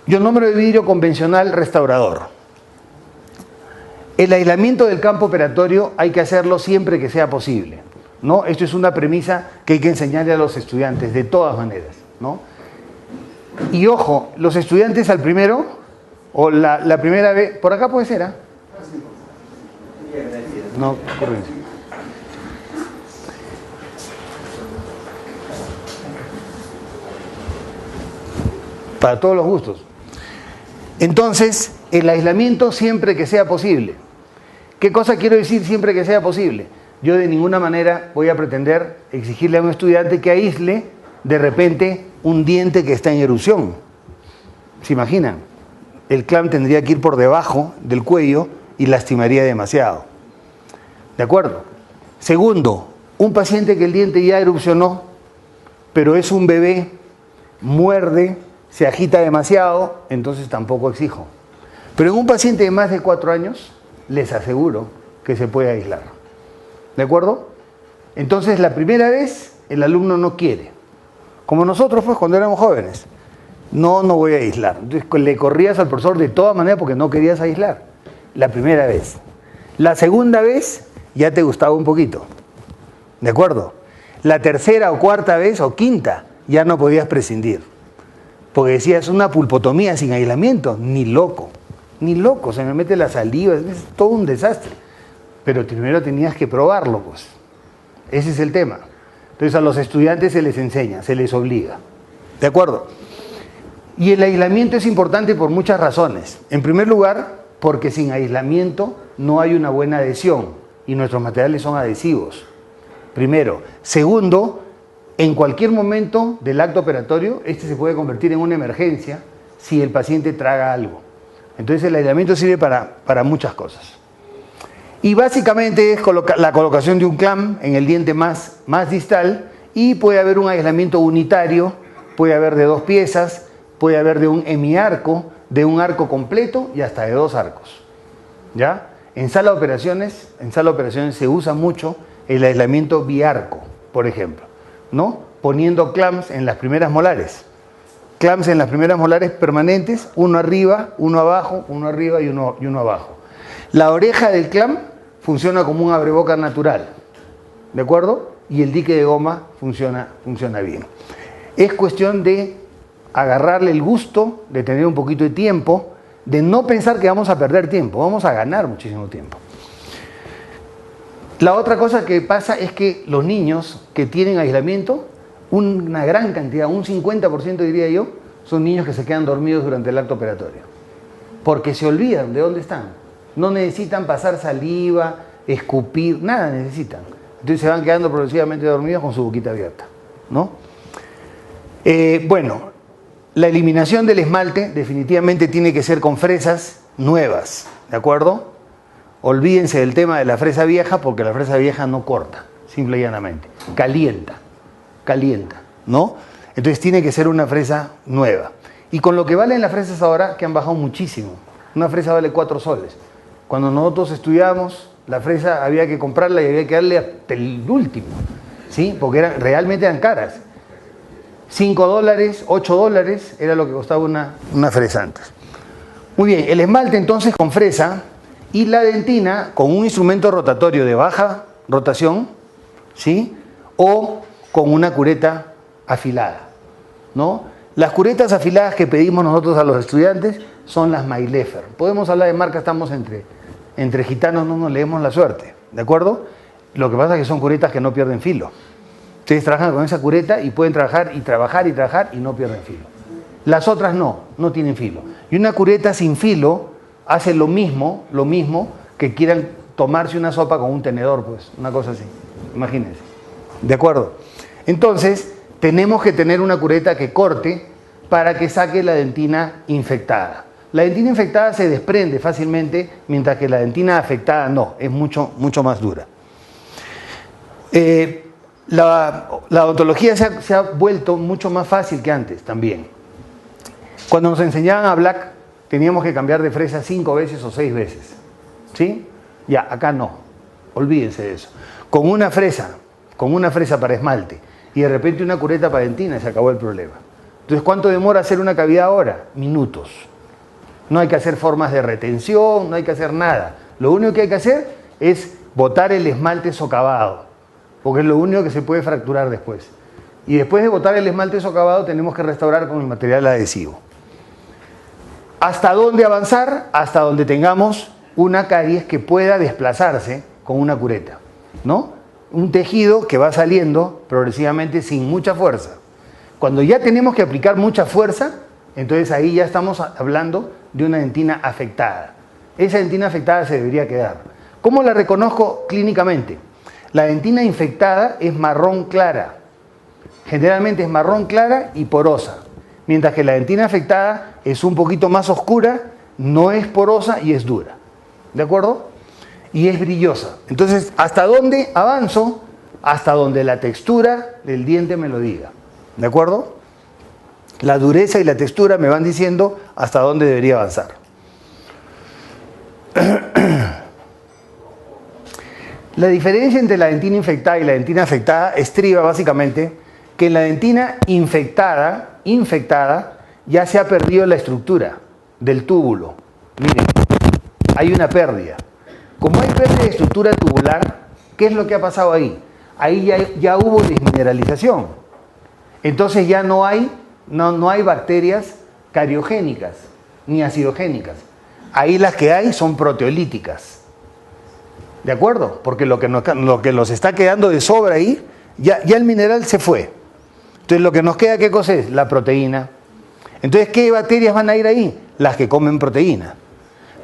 Speaker 1: ionómero de vidrio convencional restaurador. El aislamiento del campo operatorio hay que hacerlo siempre que sea posible, ¿no? Esto es una premisa que hay que enseñarle a los estudiantes de todas maneras, ¿no? Y ojo, los estudiantes al primero o la primera vez, por acá puede ser, ¿ah? No, correcto. Para todos los gustos. Entonces, el aislamiento siempre que sea posible. ¿Qué cosa quiero decir siempre que sea posible? Yo de ninguna manera voy a pretender exigirle a un estudiante que aísle de repente un diente que está en erupción. ¿Se imaginan? El clamp tendría que ir por debajo del cuello y lastimaría demasiado. ¿De acuerdo? Segundo, un paciente que el diente ya erupcionó, pero es un bebé, muerde, se agita demasiado, entonces tampoco exijo. Pero en un paciente de más de 4 años, les aseguro que se puede aislar. ¿De acuerdo? Entonces la primera vez el alumno no quiere. Como nosotros pues cuando éramos jóvenes. No voy a aislar. Entonces le corrías al profesor de todas maneras porque no querías aislar. La primera vez. La segunda vez ya te gustaba un poquito. ¿De acuerdo? La tercera o cuarta vez o quinta ya no podías prescindir. Porque decías una pulpotomía sin aislamiento. Ni loco, se me mete la saliva, es todo un desastre. Pero primero tenías que probarlo, pues. Ese es el tema. Entonces a los estudiantes se les enseña, se les obliga. ¿De acuerdo? Y el aislamiento es importante por muchas razones. En primer lugar, porque sin aislamiento no hay una buena adhesión y nuestros materiales son adhesivos. Primero. Segundo, en cualquier momento del acto operatorio, este se puede convertir en una emergencia si el paciente traga algo. Entonces el aislamiento sirve para muchas cosas. Y básicamente es la colocación de un clamp en el diente más distal, y puede haber un aislamiento unitario, puede haber de 2 piezas, puede haber de un hemiarco, de un arco completo y hasta de 2 arcos. ¿Ya? En sala de operaciones se usa mucho el aislamiento biarco, por ejemplo, ¿no? Poniendo clamps en las primeras molares. Clamps en las primeras molares permanentes, uno arriba, uno abajo, uno arriba y uno abajo. La oreja del clamp funciona como un abrebocas natural, ¿de acuerdo? Y el dique de goma funciona bien. Es cuestión de agarrarle el gusto, de tener un poquito de tiempo, de no pensar que vamos a perder tiempo, vamos a ganar muchísimo tiempo. La otra cosa que pasa es que los niños que tienen aislamiento, una gran cantidad, un 50% diría yo, son niños que se quedan dormidos durante el acto operatorio. Porque se olvidan de dónde están. No necesitan pasar saliva, escupir, nada necesitan. Entonces se van quedando progresivamente dormidos con su boquita abierta, ¿no? Bueno, la eliminación del esmalte definitivamente tiene que ser con fresas nuevas, ¿de acuerdo? Olvídense del tema de la fresa vieja, porque la fresa vieja no corta, simple y llanamente. Calienta, ¿no? Entonces tiene que ser una fresa nueva. Y con lo que valen las fresas ahora, que han bajado muchísimo. Una fresa vale 4 soles. Cuando nosotros estudiábamos, la fresa había que comprarla y había que darle hasta el último, ¿sí? Porque realmente eran caras. $5, $8 era lo que costaba una fresa antes. Muy bien, el esmalte entonces con fresa y la dentina con un instrumento rotatorio de baja rotación, ¿sí? O con una cureta afilada, ¿no? Las curetas afiladas que pedimos nosotros a los estudiantes son las Maillefer. Podemos hablar de marca, estamos entre gitanos, no nos leemos la suerte, ¿de acuerdo? Lo que pasa es que son curetas que no pierden filo. Ustedes trabajan con esa cureta y pueden trabajar y no pierden filo. Las otras no tienen filo. Y una cureta sin filo hace lo mismo que quieran tomarse una sopa con un tenedor, pues, una cosa así. Imagínense. ¿De acuerdo? Entonces, tenemos que tener una cureta que corte para que saque la dentina infectada. La dentina infectada se desprende fácilmente, mientras que la dentina afectada no, es mucho más dura. La odontología se ha vuelto mucho más fácil que antes también. Cuando nos enseñaban a Black, teníamos que cambiar de fresa 5 veces o 6 veces. ¿Sí? Ya, acá no. Olvídense de eso. Con una fresa para esmalte y de repente una cureta para dentina, se acabó el problema. Entonces, ¿cuánto demora hacer una cavidad ahora? Minutos. No hay que hacer formas de retención, no hay que hacer nada. Lo único que hay que hacer es botar el esmalte socavado, porque es lo único que se puede fracturar después. Y después de botar el esmalte socavado tenemos que restaurar con el material adhesivo. ¿Hasta dónde avanzar? Hasta donde tengamos una caries que pueda desplazarse con una cureta, ¿no? Un tejido que va saliendo progresivamente sin mucha fuerza. Cuando ya tenemos que aplicar mucha fuerza, entonces ahí ya estamos hablando de una dentina afectada. Esa dentina afectada se debería quedar. ¿Cómo la reconozco clínicamente? La dentina infectada es marrón clara. Generalmente es marrón clara y porosa. Mientras que la dentina afectada es un poquito más oscura, no es porosa y es dura. ¿De acuerdo? Y es brillosa. Entonces, ¿hasta dónde avanzo? Hasta donde la textura del diente me lo diga. ¿De acuerdo? La dureza y la textura me van diciendo hasta dónde debería avanzar. La diferencia entre la dentina infectada y la dentina afectada estriba básicamente que en la dentina infectada ya se ha perdido la estructura del túbulo. Miren, hay una pérdida. Como hay pérdida de estructura tubular, ¿qué es lo que ha pasado ahí? Ahí ya hubo desmineralización. Entonces ya no hay bacterias cariogénicas ni acidogénicas. Ahí las que hay son proteolíticas. ¿De acuerdo? Porque lo que nos está quedando de sobra ahí Ya el mineral se fue. Entonces lo que nos queda, ¿qué cosa es? La proteína. Entonces, ¿qué bacterias van a ir ahí? Las que comen proteína.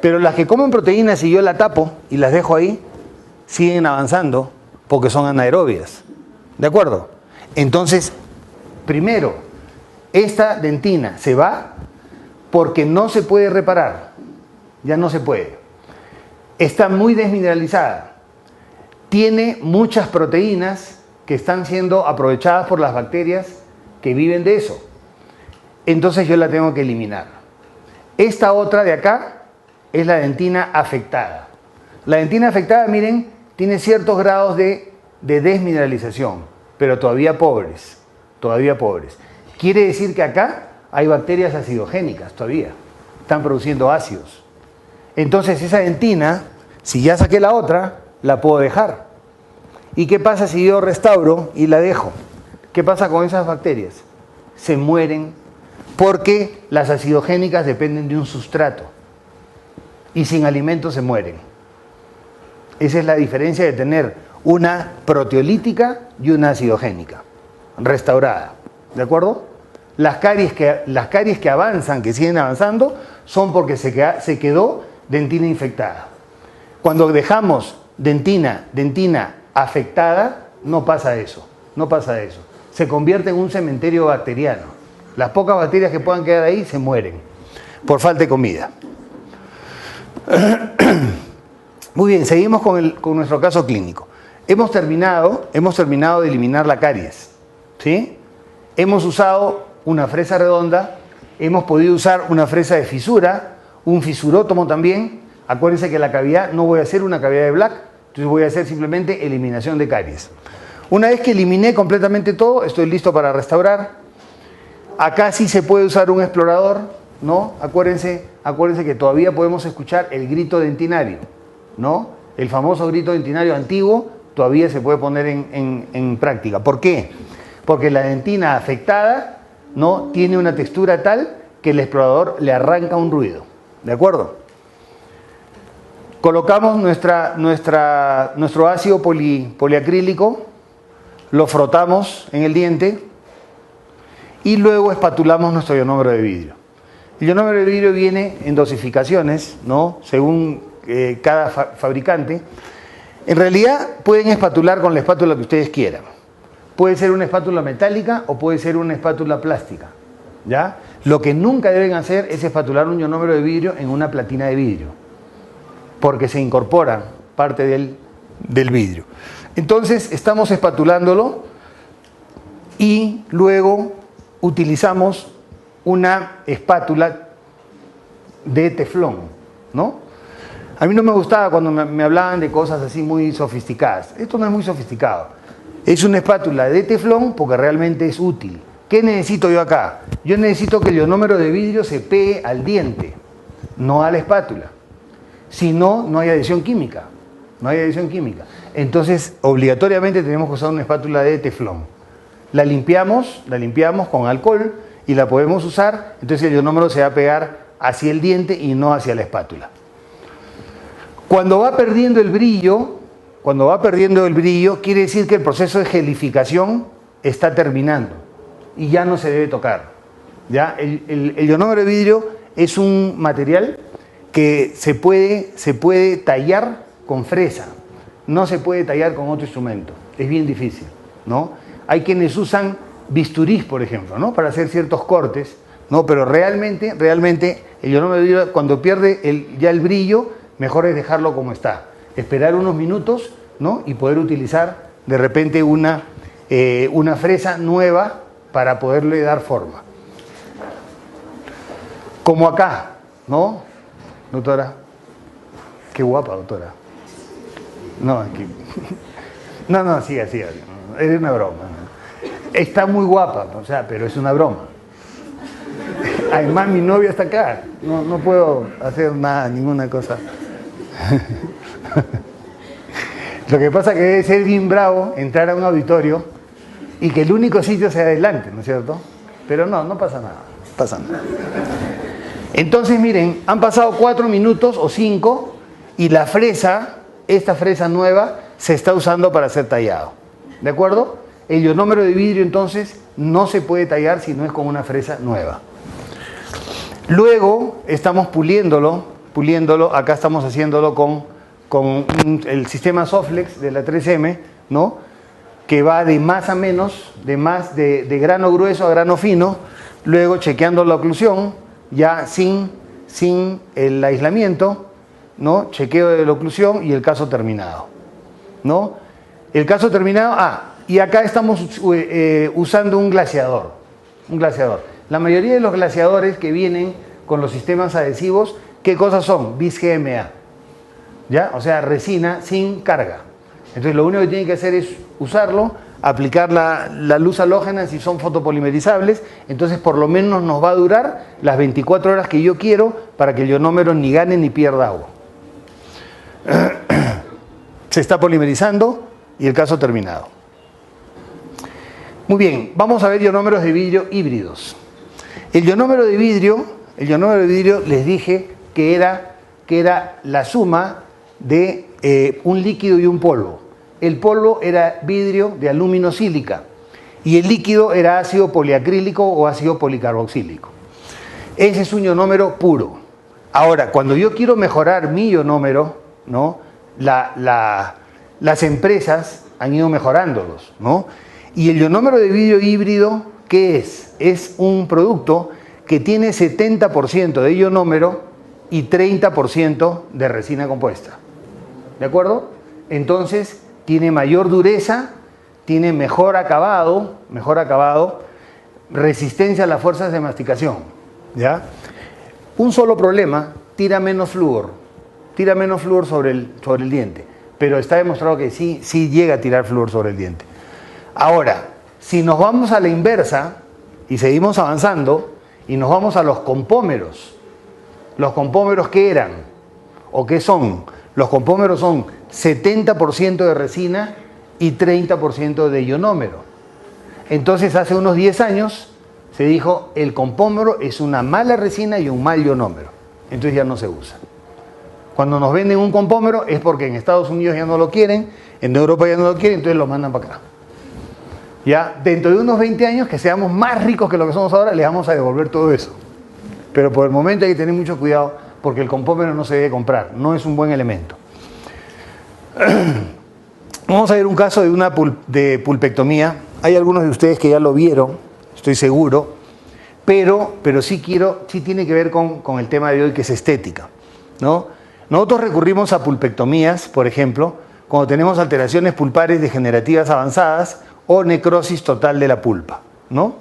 Speaker 1: Pero las que comen proteína, si yo la tapo y las dejo ahí, siguen avanzando porque son anaerobias. ¿De acuerdo? Entonces, primero, esta dentina se va porque no se puede reparar. Ya no se puede. Está muy desmineralizada. Tiene muchas proteínas que están siendo aprovechadas por las bacterias que viven de eso. Entonces yo la tengo que eliminar. Esta otra de acá es la dentina afectada. La dentina afectada, miren, tiene ciertos grados de desmineralización, pero todavía pobres. Todavía pobres. Quiere decir que acá hay bacterias acidogénicas todavía. Están produciendo ácidos. Entonces esa dentina, si ya saqué la otra, la puedo dejar. ¿Y qué pasa si yo restauro y la dejo? ¿Qué pasa con esas bacterias? Se mueren porque las acidogénicas dependen de un sustrato y sin alimento se mueren. Esa es la diferencia de tener una proteolítica y una acidogénica restaurada. ¿De acuerdo? Las caries que avanzan, que siguen avanzando, son porque se quedó dentina infectada. Cuando dejamos dentina afectada, no pasa eso. No pasa eso. Se convierte en un cementerio bacteriano. Las pocas bacterias que puedan quedar ahí se mueren por falta de comida. Muy bien, seguimos con nuestro caso clínico. Hemos terminado de eliminar la caries, ¿sí? Hemos usado una fresa redonda, hemos podido usar una fresa de fisura, un fisurótomo también. Acuérdense que la cavidad no voy a hacer una cavidad de Black, entonces voy a hacer simplemente eliminación de caries. Una vez que eliminé completamente todo, estoy listo para restaurar. Acá sí se puede usar un explorador, ¿no? Acuérdense que todavía podemos escuchar el grito dentinario, ¿no? El famoso grito dentinario antiguo todavía se puede poner en práctica. ¿Por qué? Porque la dentina afectada, ¿no?, tiene una textura tal que el explorador le arranca un ruido. ¿De acuerdo? Colocamos nuestro ácido poliacrílico, lo frotamos en el diente y luego espatulamos nuestro ionómero de vidrio. El ionómero de vidrio viene en dosificaciones, ¿no?, según cada fabricante. En realidad pueden espatular con la espátula que ustedes quieran. Puede ser una espátula metálica o puede ser una espátula plástica, ¿ya? Lo que nunca deben hacer es espatular un ionómero de vidrio en una platina de vidrio, porque se incorpora parte del vidrio. Entonces estamos espatulándolo y luego utilizamos una espátula de teflón, ¿no? A mí no me gustaba cuando me hablaban de cosas así muy sofisticadas. Esto no es muy sofisticado. Es una espátula de teflón porque realmente es útil. ¿Qué necesito yo acá? Yo necesito que el ionómero de vidrio se pegue al diente, no a la espátula. Si no, no hay adhesión química. No hay adhesión química. Entonces, obligatoriamente tenemos que usar una espátula de teflón. La limpiamos con alcohol y la podemos usar. Entonces el ionómero se va a pegar hacia el diente y no hacia la espátula. Cuando va perdiendo el brillo, quiere decir que el proceso de gelificación está terminando y ya no se debe tocar. ¿Ya? El ionómero de vidrio es un material que se puede tallar con fresa, no se puede tallar con otro instrumento, es bien difícil, ¿no? Hay quienes usan bisturís, por ejemplo, ¿no?, para hacer ciertos cortes, ¿no? Pero realmente el ionómero de vidrio, cuando pierde ya el brillo, mejor es dejarlo como está, esperar unos minutos, ¿no?, y poder utilizar de repente una fresa nueva para poderle dar forma. Como acá, ¿no? Doctora, qué guapa, doctora. No, aquí. No, siga, es una broma. Está muy guapa, o sea, pero es una broma. Además, mi novia está acá, no puedo hacer nada, ninguna cosa. Lo que pasa es que debe ser bien bravo entrar a un auditorio y que el único sitio sea adelante, ¿no es cierto? Pero no pasa nada, Entonces, miren, han pasado 4 minutos o 5 y esta fresa nueva, se está usando para ser tallado. ¿De acuerdo? El ionómero de vidrio entonces no se puede tallar si no es con una fresa nueva. Luego estamos puliéndolo, acá estamos haciéndolo con el sistema Soflex de la 3M, ¿no? Que va de más a menos, de grano grueso a grano fino, luego chequeando la oclusión, ya sin el aislamiento, ¿no? Chequeo de la oclusión y el caso terminado, ¿no? El caso terminado, y acá estamos usando un glaseador. La mayoría de los glaseadores que vienen con los sistemas adhesivos, ¿qué cosas son? Bis GMA, ¿ya? O sea, resina sin carga. Entonces lo único que tienen que hacer es usarlo, aplicar la luz halógena si son fotopolimerizables, entonces por lo menos nos va a durar las 24 horas que yo quiero para que el ionómero ni gane ni pierda agua. Se está polimerizando y el caso terminado. Muy bien, vamos a ver ionómeros de vidrio híbridos. El ionómero de vidrio les dije que era la suma de un líquido y un polvo. El polvo era vidrio de alumino sílica y el líquido era ácido poliacrílico o ácido policarboxílico. Ese es un ionómero puro. Ahora, cuando yo quiero mejorar mi ionómero, ¿no? Las empresas han ido mejorándolos, ¿no? Y el ionómero de vidrio híbrido, ¿qué es? Es un producto que tiene 70% de ionómero y 30% de resina compuesta. ¿De acuerdo? Entonces, tiene mayor dureza, tiene mejor acabado, resistencia a las fuerzas de masticación, ¿ya? Un solo problema, tira menos flúor sobre el diente, pero está demostrado que sí llega a tirar flúor sobre el diente. Ahora, si nos vamos a la inversa y seguimos avanzando y nos vamos a los compómeros, ¿qué eran? ¿O qué son? Los compómeros son 70% de resina y 30% de ionómero. Entonces, hace unos 10 años se dijo, el compómero es una mala resina y un mal ionómero. Entonces ya no se usa. Cuando nos venden un compómero es porque en Estados Unidos ya no lo quieren, en Europa ya no lo quieren, entonces lo mandan para acá. Ya, dentro de unos 20 años, que seamos más ricos que lo que somos ahora, les vamos a devolver todo eso. Pero por el momento hay que tener mucho cuidado porque el compómero no se debe comprar, no es un buen elemento. Vamos a ver un caso de pulpectomía. Hay algunos de ustedes que ya lo vieron, estoy seguro, pero sí tiene que ver con el tema de hoy, que es estética, ¿no? Nosotros recurrimos a pulpectomías, por ejemplo, cuando tenemos alteraciones pulpares degenerativas avanzadas o necrosis total de la pulpa, ¿no?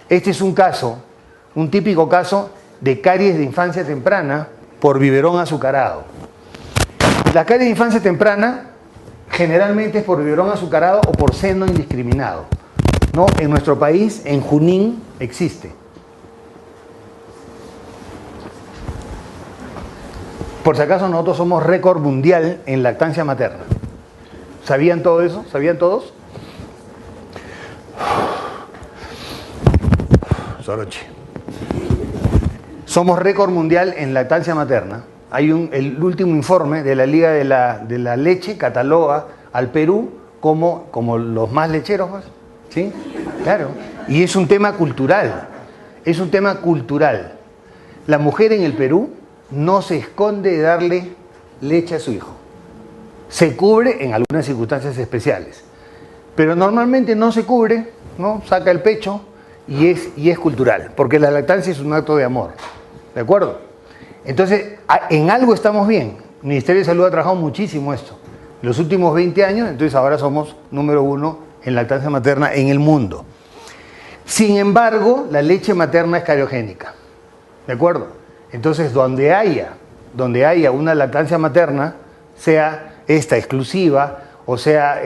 Speaker 1: Este es un típico caso de caries de infancia temprana por biberón azucarado. La caries de infancia temprana generalmente es por biberón azucarado o por seno indiscriminado, ¿no? En nuestro país, en Junín, existe. Por si acaso, nosotros somos récord mundial en lactancia materna. ¿Sabían todo eso? ¿Sabían todos? Soroche. Somos récord mundial en lactancia materna. El último informe de la Liga de la Leche cataloga al Perú como los más lecheros, ¿sí? Claro. Y es un tema cultural. La mujer en el Perú no se esconde de darle leche a su hijo. Se cubre en algunas circunstancias especiales. Pero normalmente no se cubre, ¿no? Saca el pecho y es cultural, porque la lactancia es un acto de amor. ¿De acuerdo? Entonces, en algo estamos bien. El Ministerio de Salud ha trabajado muchísimo esto. En los últimos 20 años, entonces ahora somos número 1 en lactancia materna en el mundo. Sin embargo, la leche materna es cariogénica. ¿De acuerdo? Entonces, donde haya una lactancia materna, sea esta exclusiva o sea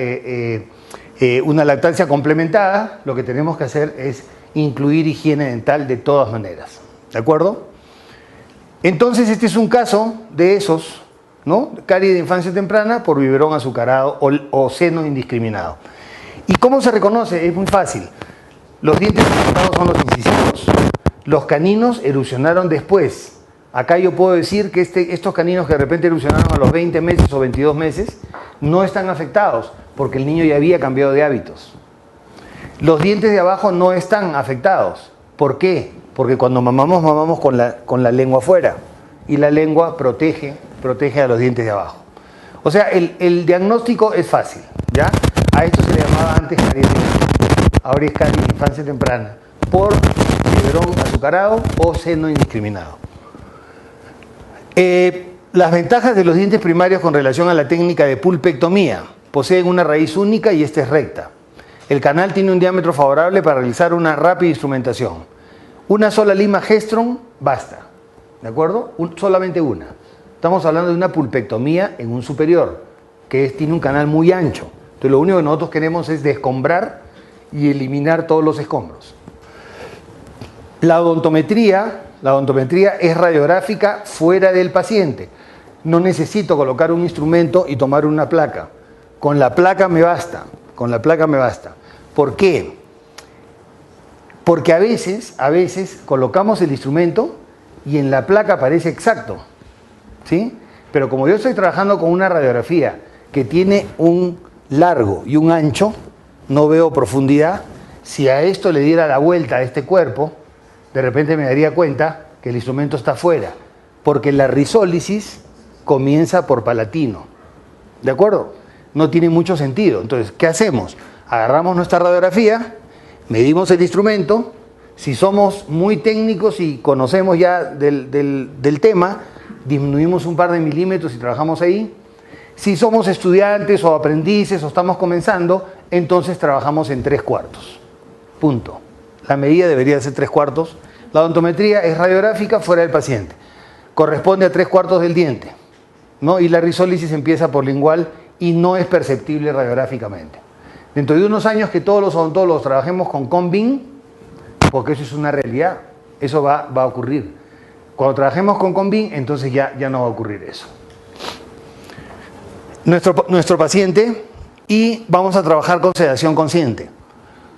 Speaker 1: una lactancia complementada, lo que tenemos que hacer es incluir higiene dental de todas maneras. ¿De acuerdo? Entonces, este es un caso de esos, ¿no? Caries de infancia temprana por biberón azucarado o seno indiscriminado. ¿Y cómo se reconoce? Es muy fácil. Los dientes afectados son los incisivos. Los caninos erupcionaron después. Acá yo puedo decir que estos caninos que de repente erupcionaron a los 20 meses o 22 meses no están afectados porque el niño ya había cambiado de hábitos. Los dientes de abajo no están afectados. ¿Por qué? Porque cuando mamamos con la lengua afuera. Y la lengua protege a los dientes de abajo. O sea, el diagnóstico es fácil, ¿ya? A esto se le llamaba antes caries, ahora es caries de infancia temprana, por biberón azucarado o seno indiscriminado. Las ventajas de los dientes primarios con relación a la técnica de pulpectomía. Poseen una raíz única y esta es recta. El canal tiene un diámetro favorable para realizar una rápida instrumentación. Una sola lima Gestron basta, ¿de acuerdo? Solamente una. Estamos hablando de una pulpectomía en un superior, que tiene un canal muy ancho. Entonces lo único que nosotros queremos es descombrar y eliminar todos los escombros. La odontometría es radiográfica fuera del paciente. No necesito colocar un instrumento y tomar una placa. Con la placa me basta. ¿Por qué? Porque a veces colocamos el instrumento y en la placa aparece exacto, ¿sí? Pero como yo estoy trabajando con una radiografía que tiene un largo y un ancho, no veo profundidad. Si a esto le diera la vuelta a este cuerpo, de repente me daría cuenta que el instrumento está fuera, porque la risólisis comienza por palatino, ¿de acuerdo? No tiene mucho sentido. Entonces, ¿qué hacemos? Agarramos nuestra radiografía, medimos el instrumento. Si somos muy técnicos y conocemos ya del tema, disminuimos un par de milímetros y trabajamos ahí. Si somos estudiantes o aprendices o estamos comenzando, entonces trabajamos en 3/4. Punto. La medida debería ser 3/4. La odontometría es radiográfica fuera del paciente. Corresponde a 3/4 del diente, ¿no? Y la risólisis empieza por lingual y no es perceptible radiográficamente. Dentro de unos años que todos los odontólogos trabajemos con Conbin, porque eso es una realidad, eso va a ocurrir. Cuando trabajemos con Conbin, entonces ya no va a ocurrir eso. Nuestro paciente, y vamos a trabajar con sedación consciente.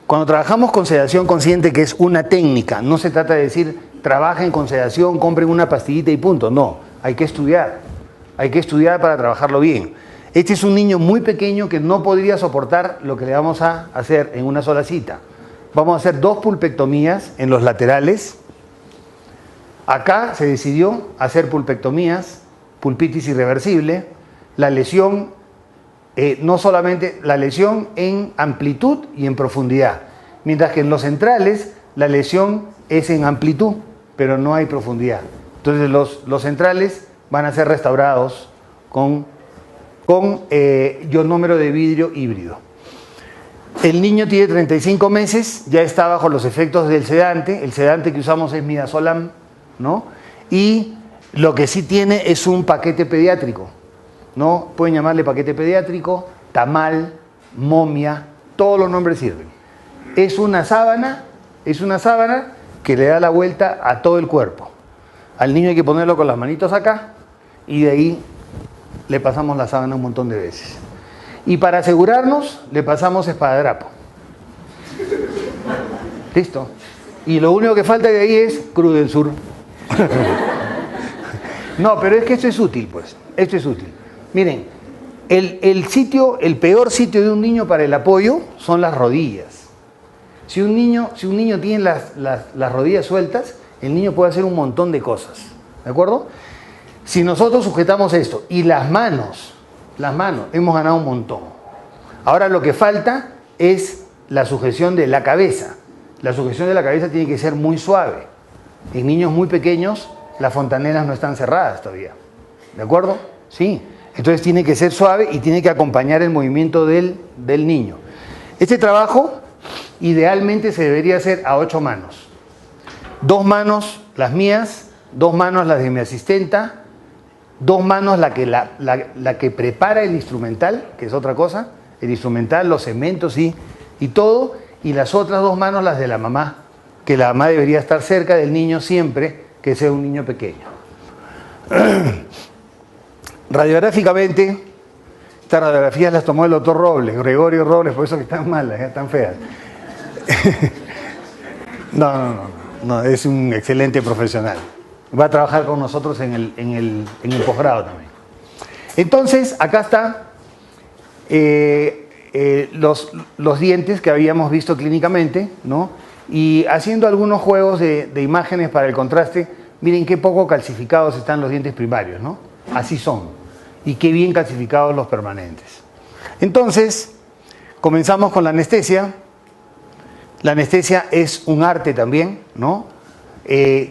Speaker 1: Cuando trabajamos con sedación consciente, que es una técnica, no se trata de decir trabajen con sedación, compren una pastillita y punto. No, hay que estudiar para trabajarlo bien. Este es un niño muy pequeño que no podría soportar lo que le vamos a hacer en una sola cita. Vamos a hacer 2 pulpectomías en los laterales. Acá se decidió hacer pulpectomías, pulpitis irreversible. La lesión, no solamente la lesión en amplitud y en profundidad, mientras que en los centrales la lesión es en amplitud, pero no hay profundidad. Entonces los centrales van a ser restaurados con ionómero de vidrio híbrido. El niño tiene 35 meses, ya está bajo los efectos del sedante. El sedante que usamos es midazolam, ¿no? Y lo que sí tiene es un paquete pediátrico, ¿no? Pueden llamarle paquete pediátrico, tamal, momia, todos los nombres sirven. Es una sábana que le da la vuelta a todo el cuerpo. Al niño hay que ponerlo con las manitos acá y de ahí le pasamos la sábana un montón de veces. Y para asegurarnos, le pasamos espadadrapo. ¿Listo? Y lo único que falta de ahí es Crudensur. No, pero es que esto es útil, pues. Esto es útil. Miren, el peor sitio de un niño para el apoyo son las rodillas. Si un niño tiene las rodillas sueltas, el niño puede hacer un montón de cosas. ¿De acuerdo? Si nosotros sujetamos esto y las manos, hemos ganado un montón. Ahora lo que falta es la sujeción de la cabeza. La sujeción de la cabeza tiene que ser muy suave. En niños muy pequeños, las fontanelas no están cerradas todavía. ¿De acuerdo? Sí. Entonces tiene que ser suave y tiene que acompañar el movimiento del niño. Este trabajo idealmente se debería hacer a 8 manos. 2 manos las mías, 2 manos las de mi asistenta, 2 manos la que prepara el instrumental, que es otra cosa, el instrumental, los cementos y todo, y las otras 2 manos las de la mamá, que la mamá debería estar cerca del niño siempre que sea un niño pequeño. Radiográficamente, estas radiografías las tomó el doctor Robles, Gregorio Robles, por eso que están malas, están feas. No, es un excelente profesional. Va a trabajar con nosotros en el posgrado también. Entonces, acá está los dientes que habíamos visto clínicamente, ¿no? Y haciendo algunos juegos de imágenes para el contraste, miren qué poco calcificados están los dientes primarios, ¿no? Así son. Y qué bien calcificados los permanentes. Entonces, comenzamos con la anestesia. La anestesia es un arte también, ¿no?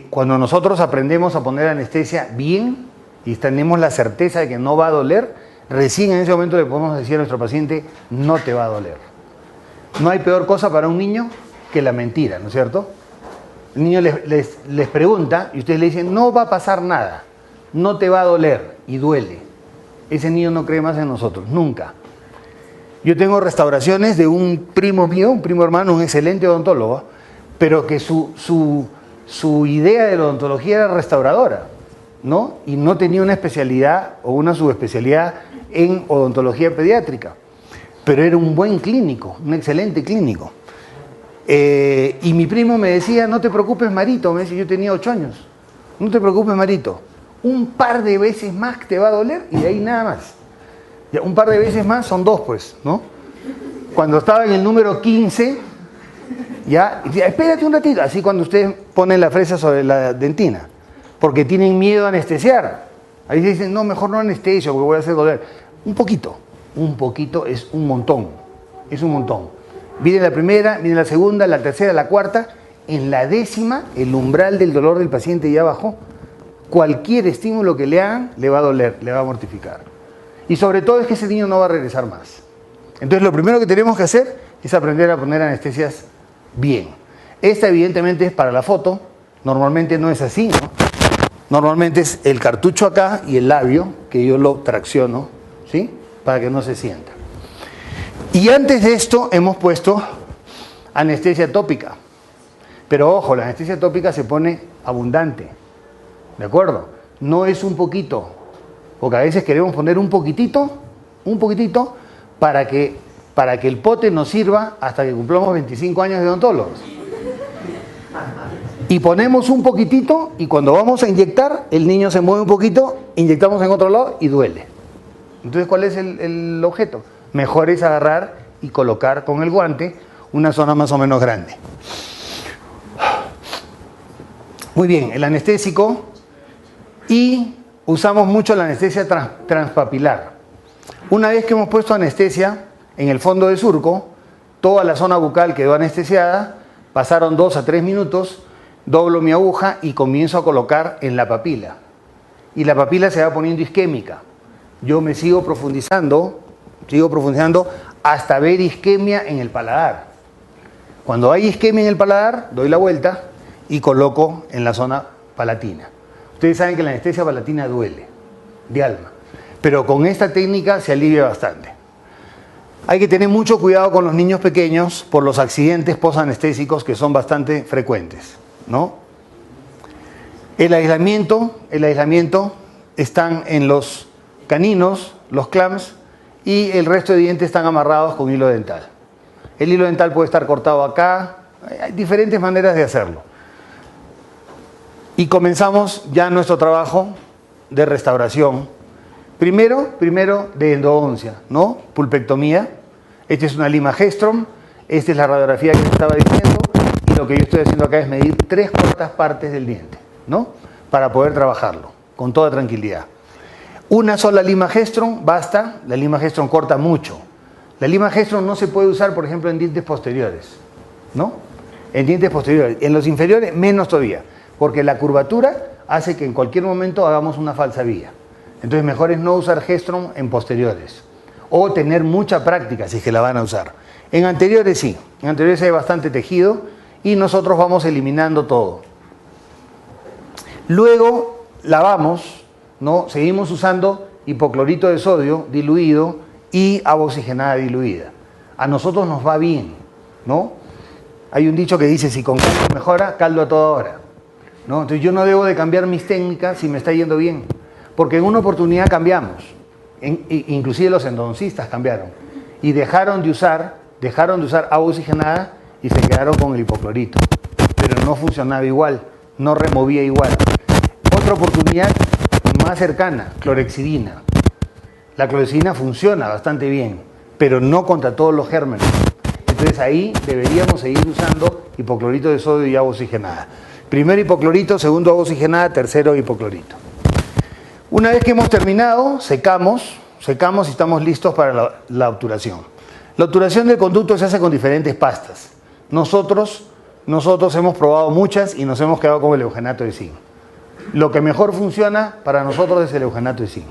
Speaker 1: Cuando nosotros aprendemos a poner anestesia bien y tenemos la certeza de que no va a doler, recién en ese momento le podemos decir a nuestro paciente, no te va a doler. No hay peor cosa para un niño que la mentira, ¿no es cierto? El niño les pregunta y ustedes le dicen, no va a pasar nada, no te va a doler, y duele. Ese niño no cree más en nosotros, nunca. Yo tengo restauraciones de un primo mío, un primo hermano, un excelente odontólogo, pero que su idea de la odontología era restauradora, ¿no? Y no tenía una especialidad o una subespecialidad en odontología pediátrica, pero era un buen clínico, un excelente clínico. Y mi primo me decía, no te preocupes, Marito, me decía, yo tenía 8 años, no te preocupes, Marito, un par de veces más te va a doler y de ahí nada más. Ya, un par de veces más son 2, pues, ¿no? Cuando estaba en el número 15, ya, espérate un ratito, así cuando ustedes ponen la fresa sobre la dentina, porque tienen miedo a anestesiar. Ahí dicen, no, mejor no anestesio porque voy a hacer doler. Un poquito es un montón, es un montón. Viene la primera, viene la segunda, la tercera, la cuarta, en la 10ª el umbral del dolor del paciente ya bajó. Cualquier estímulo que le hagan le va a doler, le va a mortificar. Y sobre todo es que ese niño no va a regresar más. Entonces lo primero que tenemos que hacer es aprender a poner anestesias bien. Esta evidentemente es para la foto, normalmente no es así, ¿no? Normalmente es el cartucho acá y el labio, que yo lo tracciono, ¿sí? Para que no se sienta. Y antes de esto hemos puesto anestesia tópica. Pero ojo, la anestesia tópica se pone abundante, ¿de acuerdo? No es un poquito, porque a veces queremos poner un poquitito, para que el pote nos sirva hasta que cumplamos 25 años de odontólogos. Y ponemos un poquitito y cuando vamos a inyectar, el niño se mueve un poquito, inyectamos en otro lado y duele. Entonces, ¿cuál es el objeto? Mejor es agarrar y colocar con el guante una zona más o menos grande. Muy bien, el anestésico, y usamos mucho la anestesia transpapilar. Una vez que hemos puesto anestesia en el fondo del surco, toda la zona bucal quedó anestesiada, pasaron 2 a 3 minutos, doblo mi aguja y comienzo a colocar en la papila. Y la papila se va poniendo isquémica. Yo me sigo profundizando hasta ver isquemia en el paladar. Cuando hay isquemia en el paladar, doy la vuelta y coloco en la zona palatina. Ustedes saben que la anestesia palatina duele, de alma, pero con esta técnica se alivia bastante. Hay que tener mucho cuidado con los niños pequeños por los accidentes postanestésicos que son bastante frecuentes, ¿no? El aislamiento están en los caninos, los clamps, y el resto de dientes están amarrados con hilo dental. El hilo dental puede estar cortado acá, hay diferentes maneras de hacerlo. Y comenzamos ya nuestro trabajo de restauración. Primero de endodoncia, ¿no? Pulpectomía. Esta es una lima Gestrom, esta es la radiografía que les estaba diciendo, y lo que yo estoy haciendo acá es medir 3/4 partes del diente, ¿no? Para poder trabajarlo con toda tranquilidad. Una sola lima Gestrom basta, la lima Gestrom corta mucho. La lima Gestrom no se puede usar, por ejemplo, en dientes posteriores, ¿no? En dientes posteriores. En los inferiores, menos todavía, porque la curvatura hace que en cualquier momento hagamos una falsa vía. Entonces, mejor es no usar Gestrom en posteriores, o tener mucha práctica si es que la van a usar. En anteriores sí, en anteriores hay bastante tejido y nosotros vamos eliminando todo. Luego lavamos, ¿no? Seguimos usando hipoclorito de sodio diluido y agua oxigenada diluida. A nosotros nos va bien, ¿no? Hay un dicho que dice, si con caldo mejora, caldo a toda hora, ¿no? Entonces yo no debo de cambiar mis técnicas si me está yendo bien, porque en una oportunidad cambiamos, inclusive los endodoncistas cambiaron y dejaron de usar agua oxigenada y se quedaron con el hipoclorito, pero no funcionaba igual, no removía igual. Otra oportunidad más cercana, clorexidina. La clorexidina funciona bastante bien, pero no contra todos los gérmenes. Entonces ahí deberíamos seguir usando hipoclorito de sodio y agua oxigenada. Primero hipoclorito, segundo agua oxigenada, tercero hipoclorito. Una vez que hemos terminado, secamos y estamos listos para la obturación. La obturación del conducto se hace con diferentes pastas. Nosotros hemos probado muchas y nos hemos quedado con el eugenato de zinc. Lo que mejor funciona para nosotros es el eugenato de zinc.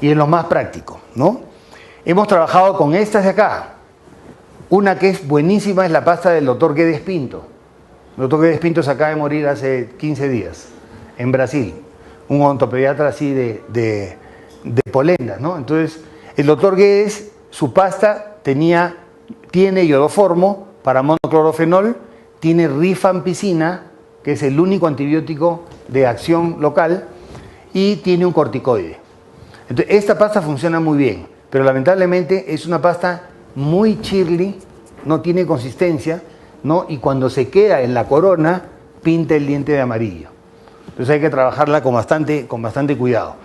Speaker 1: Y es lo más práctico, ¿no? Hemos trabajado con estas de acá. Una que es buenísima es la pasta del doctor Guedes Pinto. El doctor Guedes Pinto se acaba de morir hace 15 días en Brasil. Un odontopediatra así de Polendas, ¿no? Entonces, el doctor Guedes, su pasta tiene iodoformo para monoclorofenol, tiene rifampicina, que es el único antibiótico de acción local, y tiene un corticoide. Entonces, esta pasta funciona muy bien, pero lamentablemente es una pasta muy chirly, no tiene consistencia, ¿no? Y cuando se queda en la corona, pinta el diente de amarillo. Entonces hay que trabajarla con bastante cuidado.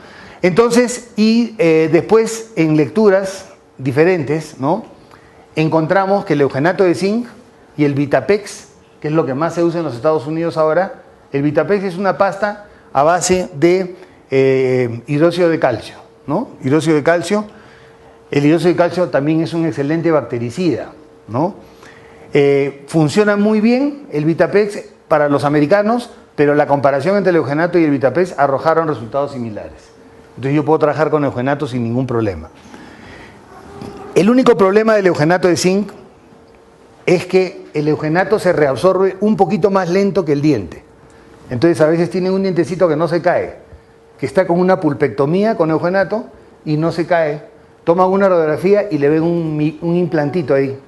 Speaker 1: Entonces, después en lecturas diferentes, ¿no? Encontramos que el eugenato de zinc y el Vitapex, que es lo que más se usa en los Estados Unidos ahora, el Vitapex es una pasta a base de hidróxido de calcio, ¿no? Hidróxido de calcio. El hidróxido de calcio también es un excelente bactericida, ¿no? Funciona muy bien el Vitapex para los americanos, pero la comparación entre el eugenato y el Vitapex arrojaron resultados similares. Entonces yo puedo trabajar con eugenato sin ningún problema. El único problema del eugenato de zinc es que el eugenato se reabsorbe un poquito más lento que el diente. Entonces a veces tienen un dientecito que no se cae, que está con una pulpectomía con eugenato y no se cae. Toman una radiografía y le ven un implantito ahí.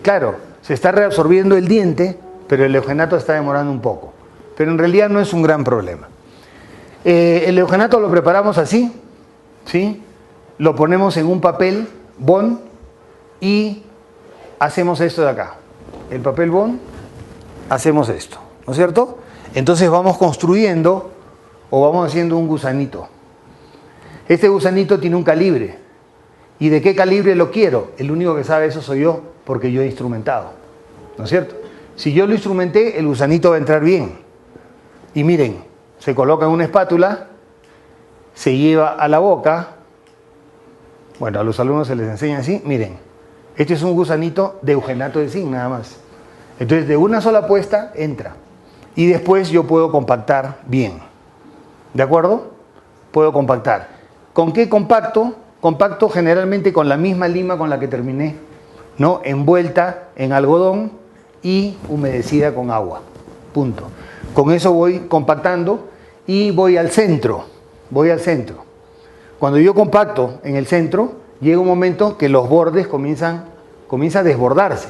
Speaker 1: Claro, se está reabsorbiendo el diente, pero el eugenato está demorando un poco. Pero en realidad no es un gran problema. El eugenato lo preparamos así, ¿sí? Lo ponemos en un papel bond y hacemos esto de acá. El papel bond, hacemos esto, ¿no es cierto? Entonces vamos construyendo o vamos haciendo un gusanito. Este gusanito tiene un calibre. ¿Y de qué calibre lo quiero? El único que sabe eso soy yo, porque yo he instrumentado, ¿no es cierto? Si yo lo instrumenté, el gusanito va a entrar bien. Y miren, se coloca en una espátula, se lleva a la boca. Bueno, a los alumnos se les enseña así. Miren, este es un gusanito de eugenato de zinc nada más. Entonces, de una sola puesta entra. Y después yo puedo compactar bien. ¿De acuerdo? Puedo compactar. ¿Con qué compacto? Compacto generalmente con la misma lima con la que terminé, ¿no? Envuelta en algodón y humedecida con agua. Punto. Con eso voy compactando y voy al centro. Cuando yo compacto en el centro, llega un momento que los bordes comienzan a desbordarse.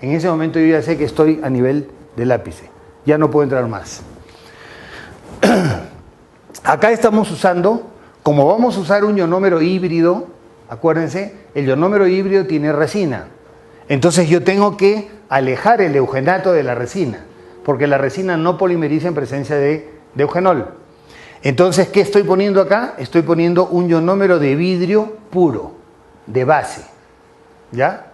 Speaker 1: En ese momento yo ya sé que estoy a nivel del ápice. Ya no puedo entrar más. Acá estamos usando, como vamos a usar un ionómero híbrido, acuérdense, el ionómero híbrido tiene resina. Entonces yo tengo que alejar el eugenato de la resina, porque la resina no polimeriza en presencia de eugenol. Entonces, ¿qué estoy poniendo acá? Estoy poniendo un ionómero de vidrio puro, de base, ¿ya?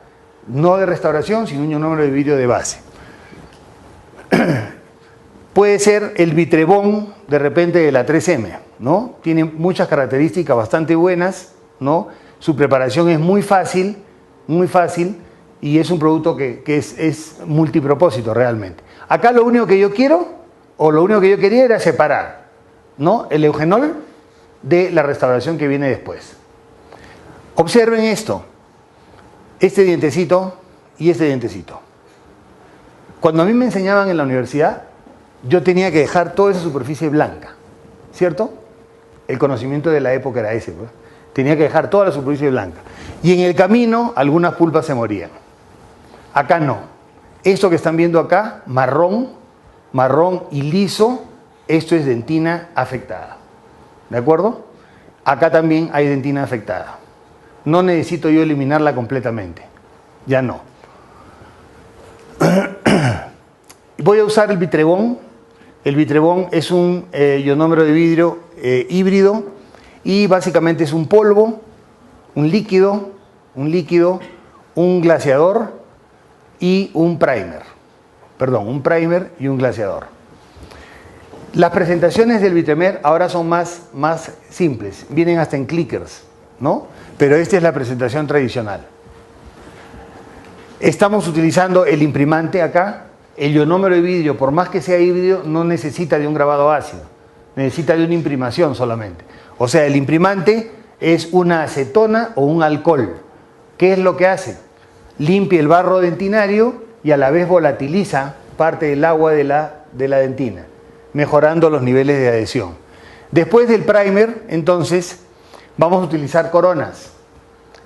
Speaker 1: No de restauración, sino un ionómero de vidrio de base. Puede ser el Vitrebón, de repente, de la 3M, ¿no? Tiene muchas características bastante buenas, ¿no? Su preparación es muy fácil, y es un producto que es multipropósito realmente. Acá lo único que yo quiero, o lo único que yo quería era separar, ¿no? El eugenol de la restauración que viene después. Observen esto, este dientecito y este dientecito. Cuando a mí me enseñaban en la universidad, yo tenía que dejar toda esa superficie blanca, ¿cierto? El conocimiento de la época era ese, pues. Tenía que dejar toda la superficie blanca. Y en el camino, algunas pulpas se morían. Acá no. Esto que están viendo acá, marrón y liso, esto es dentina afectada. ¿De acuerdo? Acá también hay dentina afectada. No necesito yo eliminarla completamente. Ya no. Voy a usar el Vitrebón. El Vitrebón es un ionómero de vidrio híbrido y básicamente es un polvo, un líquido un glaseador y un primer. Perdón, un primer y un glaseador. Las presentaciones del Vitemer ahora son más simples, vienen hasta en clickers, ¿no? Pero esta es la presentación tradicional. Estamos utilizando el imprimante acá. El ionómero de vidrio, por más que sea híbrido, no necesita de un grabado ácido, necesita de una imprimación solamente. O sea, el imprimante es una acetona o un alcohol. ¿Qué es lo que hace? Limpia el barro dentinario y a la vez volatiliza parte del agua de la dentina, mejorando los niveles de adhesión. Después del primer, entonces, vamos a utilizar coronas.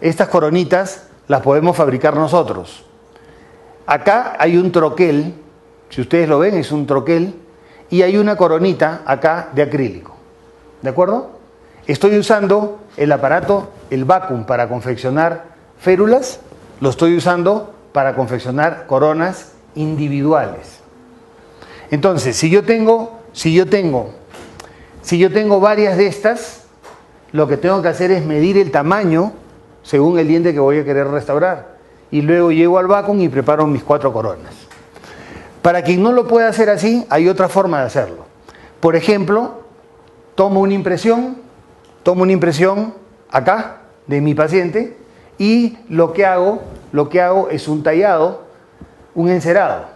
Speaker 1: Estas coronitas las podemos fabricar nosotros. Acá hay un troquel, si ustedes lo ven, es un troquel, y hay una coronita acá de acrílico. ¿De acuerdo? Estoy usando el aparato, el vacuum, para confeccionar férulas, lo estoy usando para confeccionar coronas individuales. Entonces, si yo tengo varias de estas, lo que tengo que hacer es medir el tamaño según el diente que voy a querer restaurar. Y luego llego al vacuum y preparo mis 4 coronas. Para quien no lo pueda hacer así, hay otra forma de hacerlo. Por ejemplo, tomo una impresión acá de mi paciente y lo que hago es un tallado, un encerado.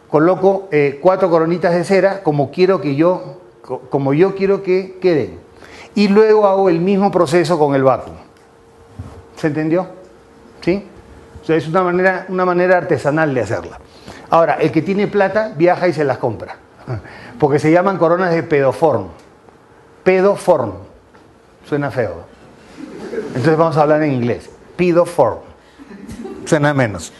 Speaker 1: Coloco 4 coronitas de cera como yo quiero que queden. Y luego hago el mismo proceso con el vacuum. ¿Se entendió? ¿Sí? O sea, es una manera artesanal de hacerla. Ahora, el que tiene plata viaja y se las compra. Porque se llaman coronas de pedoform. Pedoform. Suena feo. Entonces vamos a hablar en inglés. Pedoform. Suena menos.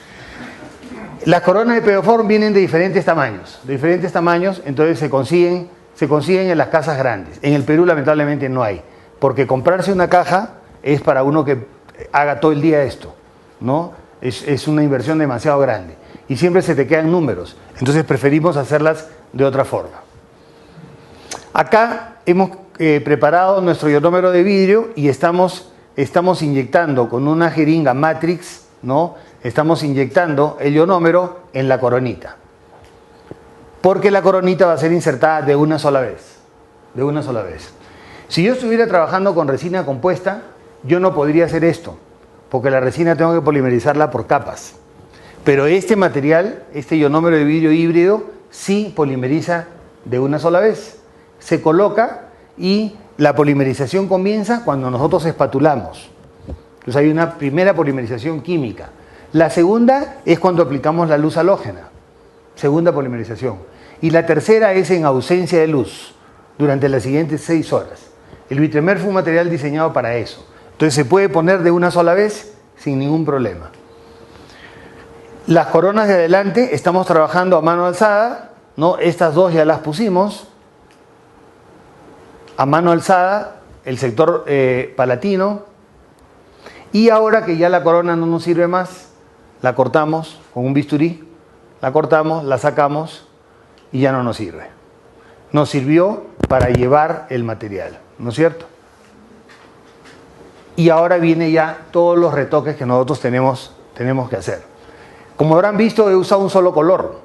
Speaker 1: Las coronas de pedoform vienen de diferentes tamaños. Entonces se consiguen en las casas grandes. En el Perú lamentablemente no hay. Porque comprarse una caja es para uno que haga todo el día esto, ¿no? Es una inversión demasiado grande. Y siempre se te quedan números. Entonces preferimos hacerlas de otra forma. Acá hemos preparado nuestro ionómero de vidrio y estamos inyectando con una jeringa Matrix, ¿no? Estamos inyectando el ionómero en la coronita. Porque la coronita va a ser insertada de una sola vez. De una sola vez. Si yo estuviera trabajando con resina compuesta, yo no podría hacer esto. Porque la resina tengo que polimerizarla por capas. Pero este material, este ionómero de vidrio híbrido, sí polimeriza de una sola vez. Se coloca y la polimerización comienza cuando nosotros espatulamos. Entonces hay una primera polimerización química. La segunda es cuando aplicamos la luz halógena. Segunda polimerización. Y la tercera es en ausencia de luz, durante las siguientes 6 horas. El Vitemer fue un material diseñado para eso. Entonces se puede poner de una sola vez sin ningún problema. Las coronas de adelante estamos trabajando a mano alzada, ¿no? Estas dos ya las pusimos. A mano alzada, el sector palatino. Y ahora que ya la corona no nos sirve más, la cortamos con un bisturí, la cortamos, la sacamos y ya no nos sirve. Nos sirvió para llevar el material, ¿no es cierto? Y ahora viene ya todos los retoques que nosotros tenemos que hacer. Como habrán visto, he usado un solo color.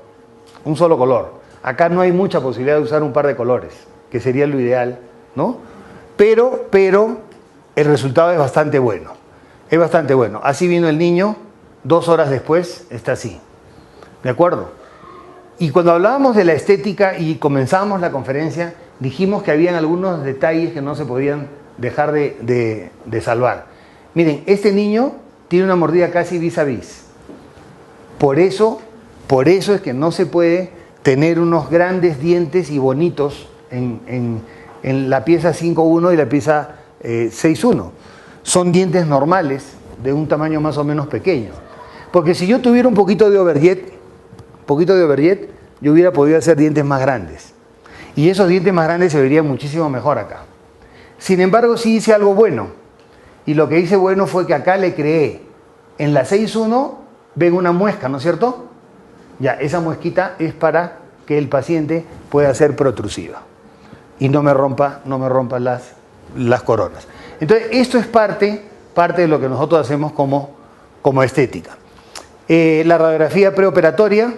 Speaker 1: Acá no hay mucha posibilidad de usar un par de colores, que sería lo ideal, ¿no? Pero el resultado es bastante bueno. Es bastante bueno. Así vino el niño, 2 horas después está así. ¿De acuerdo? Y cuando hablábamos de la estética y comenzábamos la conferencia, dijimos que habían algunos detalles que no se podían dejar de salvar. Miren, este niño tiene una mordida casi vis a vis. Por eso es que no se puede tener unos grandes dientes y bonitos en la pieza 5.1 y la pieza 6.1. Son dientes normales de un tamaño más o menos pequeño. Porque si yo tuviera un poquito de overjet, yo hubiera podido hacer dientes más grandes. Y esos dientes más grandes se verían muchísimo mejor acá. Sin embargo, sí hice algo bueno. Y lo que hice bueno fue que acá le creé, en la 6.1, ven una muesca, ¿no es cierto? Ya, esa muesquita es para que el paciente pueda ser protrusiva y no me rompa las coronas. Entonces, esto es parte de lo que nosotros hacemos como como estética. La radiografía preoperatoria,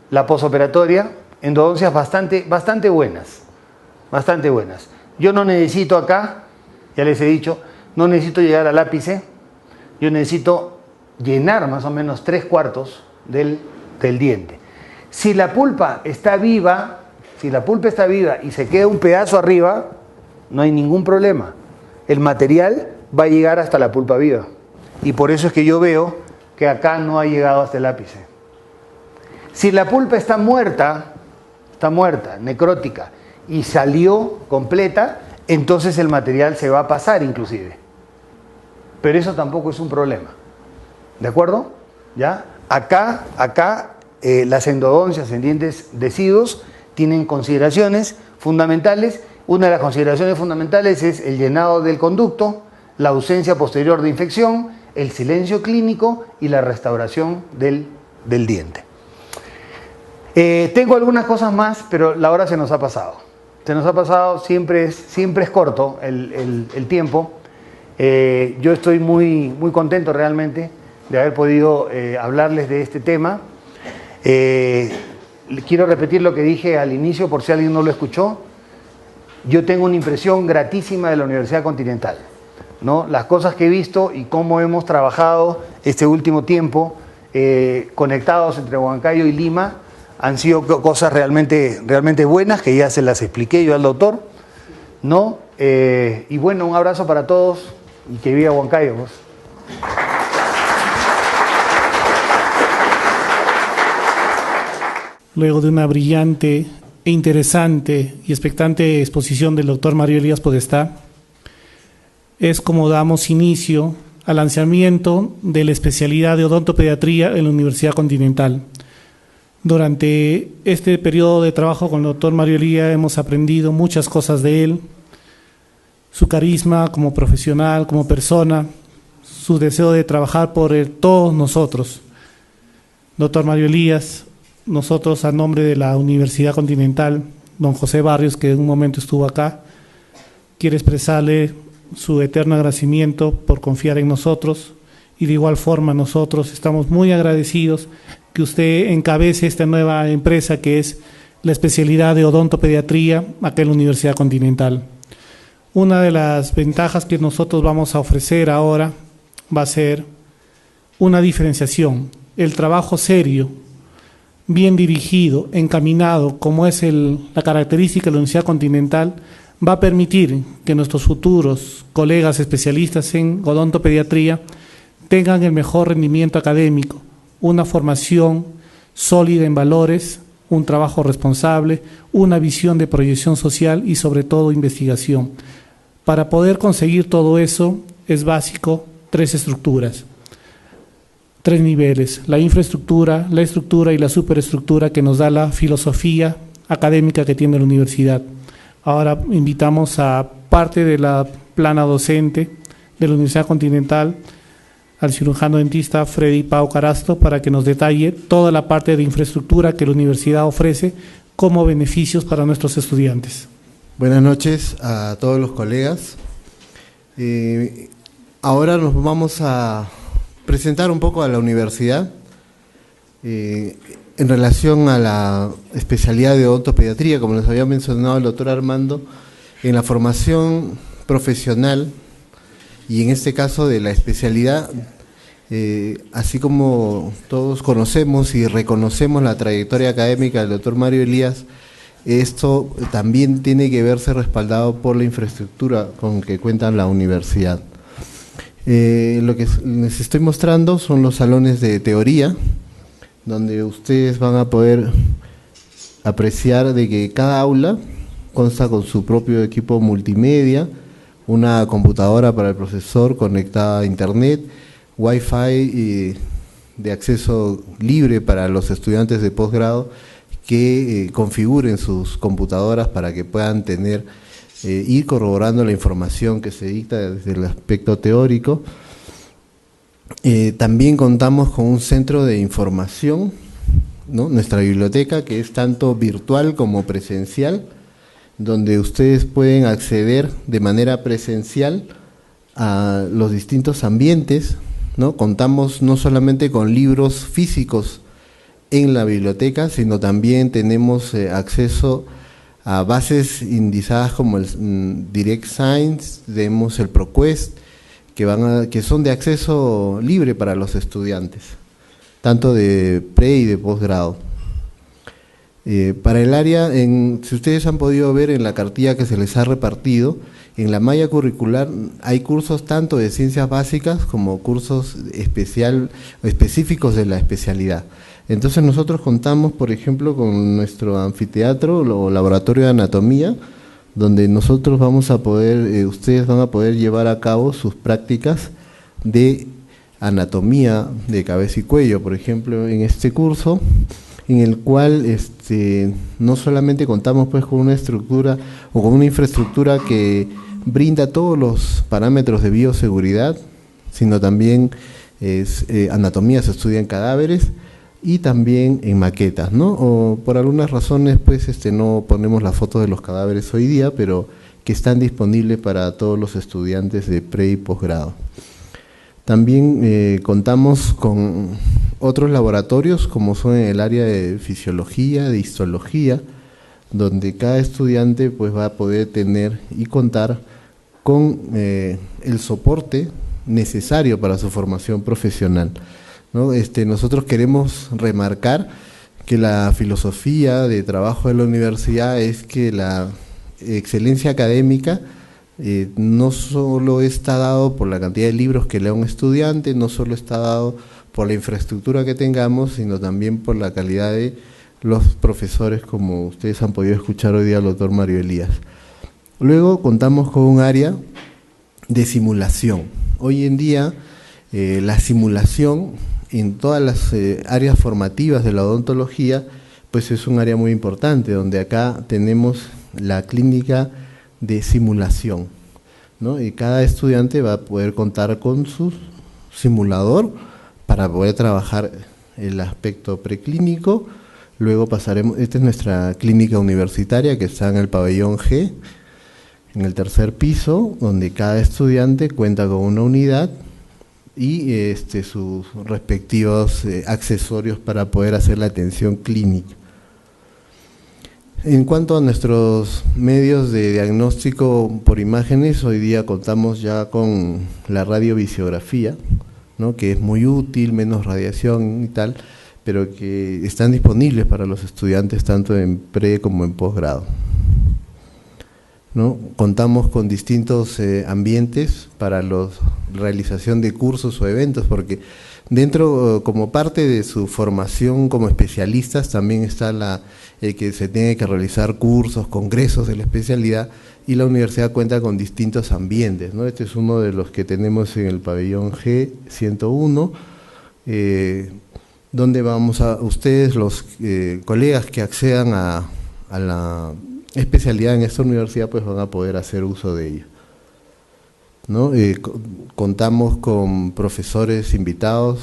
Speaker 1: la posoperatoria, endodoncias bastante buenas. Yo no necesito acá, ya les he dicho, no necesito llegar al ápice, yo necesito llenar más o menos 3/4 del diente. Si la pulpa está viva y se queda un pedazo arriba, no hay ningún problema. El material va a llegar hasta la pulpa viva. Y por eso es que yo veo que acá no ha llegado hasta el ápice. Si la pulpa está muerta, necrótica, y salió completa, entonces el material se va a pasar inclusive. Pero eso tampoco es un problema. ¿De acuerdo? ¿Ya? Acá las endodoncias en dientes deciduos tienen consideraciones fundamentales. Una de las consideraciones fundamentales es el llenado del conducto, la ausencia posterior de infección, el silencio clínico y la restauración del diente. Tengo algunas cosas más, pero la hora se nos ha pasado. Siempre es corto el tiempo. Yo estoy muy contento realmente de haber podido hablarles de este tema. Quiero repetir lo que dije al inicio por si alguien no lo escuchó. Yo tengo una impresión gratísima de la Universidad Continental, ¿no? Las cosas que he visto y cómo hemos trabajado este último tiempo conectados entre Huancayo y Lima han sido cosas realmente buenas, que ya se las expliqué yo al doctor, ¿no? Y bueno, un abrazo para todos y que viva Huancayo, pues.
Speaker 2: Luego de una brillante e interesante y expectante exposición del doctor Mario Elías Podestá, es como damos inicio al lanzamiento de la especialidad de odontopediatría en la Universidad Continental. Durante este periodo de trabajo con el doctor Mario Elías hemos aprendido muchas cosas de él, su carisma como profesional, como persona, su deseo de trabajar por todos nosotros. Doctor Mario Elías, nosotros a nombre de la Universidad Continental, don José Barrios, que en un momento estuvo acá, quiere expresarle su eterno agradecimiento por confiar en nosotros, y de igual forma nosotros estamos muy agradecidos que usted encabece esta nueva empresa que es la especialidad de odontopediatría acá en la Universidad Continental. Una de las ventajas que nosotros vamos a ofrecer ahora va a ser una diferenciación, el trabajo serio, bien dirigido, encaminado, como es la característica de la Universidad Continental, va a permitir que nuestros futuros colegas especialistas en odontopediatría tengan el mejor rendimiento académico, una formación sólida en valores, un trabajo responsable, una visión de proyección social y sobre todo investigación. Para poder conseguir todo eso es básico 3 estructuras. 3 niveles, la infraestructura, la estructura y la superestructura que nos da la filosofía académica que tiene la universidad. Ahora invitamos a parte de la plana docente de la Universidad Continental, al cirujano dentista Freddy Pau Carasto, para que nos detalle toda la parte de infraestructura que la universidad ofrece como beneficios para nuestros estudiantes.
Speaker 3: Buenas noches a todos los colegas. Ahora nos vamos a presentar un poco a la universidad en relación a la especialidad de odontopediatría, como les había mencionado el doctor Armando, en la formación profesional y en este caso de la especialidad, así como todos conocemos y reconocemos la trayectoria académica del doctor Mario Elías, esto también tiene que verse respaldado por la infraestructura con que cuenta la universidad. Lo que les estoy mostrando son los salones de teoría, donde ustedes van a poder apreciar de que cada aula consta con su propio equipo multimedia, una computadora para el profesor conectada a internet, Wi-Fi de acceso libre para los estudiantes de posgrado que configuren sus computadoras para que puedan tener ir corroborando la información que se dicta desde el aspecto teórico. También contamos con un centro de información, ¿no? Nuestra biblioteca, que es tanto virtual como presencial, donde ustedes pueden acceder de manera presencial a los distintos ambientes ¿no? Contamos no solamente con libros físicos en la biblioteca, sino también tenemos acceso a bases indizadas como el Direct Science, tenemos el ProQuest, que son de acceso libre para los estudiantes, tanto de pre y de posgrado. Para el área, si ustedes han podido ver en la cartilla que se les ha repartido, en la malla curricular hay cursos tanto de ciencias básicas como cursos específicos de la especialidad. Entonces nosotros contamos, por ejemplo, con nuestro anfiteatro o laboratorio de anatomía, donde nosotros vamos a poder, ustedes van a poder llevar a cabo sus prácticas de anatomía de cabeza y cuello, por ejemplo, en este curso, en el cual no solamente contamos pues con una estructura o con una infraestructura que brinda todos los parámetros de bioseguridad, sino también anatomía se estudia en cadáveres y también en maquetas, ¿no? O por algunas razones pues no ponemos la foto de los cadáveres hoy día, pero que están disponibles para todos los estudiantes de pre y posgrado. También contamos con otros laboratorios como son en el área de fisiología, de histología, donde cada estudiante pues va a poder tener y contar con el soporte necesario para su formación profesional, ¿no? Nosotros queremos remarcar que la filosofía de trabajo de la universidad es que la excelencia académica no solo está dado por la cantidad de libros que lea un estudiante, no solo está dado por la infraestructura que tengamos, sino también por la calidad de los profesores, como ustedes han podido escuchar hoy día al doctor Mario Elías. Luego contamos con un área de simulación. Hoy en día la simulación en todas las áreas formativas de la odontología pues es un área muy importante, donde acá tenemos la clínica de simulación, ¿no? Y cada estudiante va a poder contar con su simulador para poder trabajar el aspecto preclínico. Luego pasaremos, esta es nuestra clínica universitaria que está en el pabellón G, en el tercer piso, donde cada estudiante cuenta con una unidad y sus respectivos accesorios para poder hacer la atención clínica. En cuanto a nuestros medios de diagnóstico por imágenes, hoy día contamos ya con la radiovisiografía, ¿no? Que es muy útil, menos radiación y tal, pero que están disponibles para los estudiantes tanto en pre como en posgrado, ¿no? Contamos con distintos ambientes para la realización de cursos o eventos, porque dentro, como parte de su formación como especialistas, también está que se tiene que realizar cursos, congresos de la especialidad, y la universidad cuenta con distintos ambientes, ¿no? Este es uno de los que tenemos en el pabellón G101, donde ustedes, los colegas que accedan a la especialidad en esta universidad, pues van a poder hacer uso de ella, ¿no? Contamos con profesores invitados,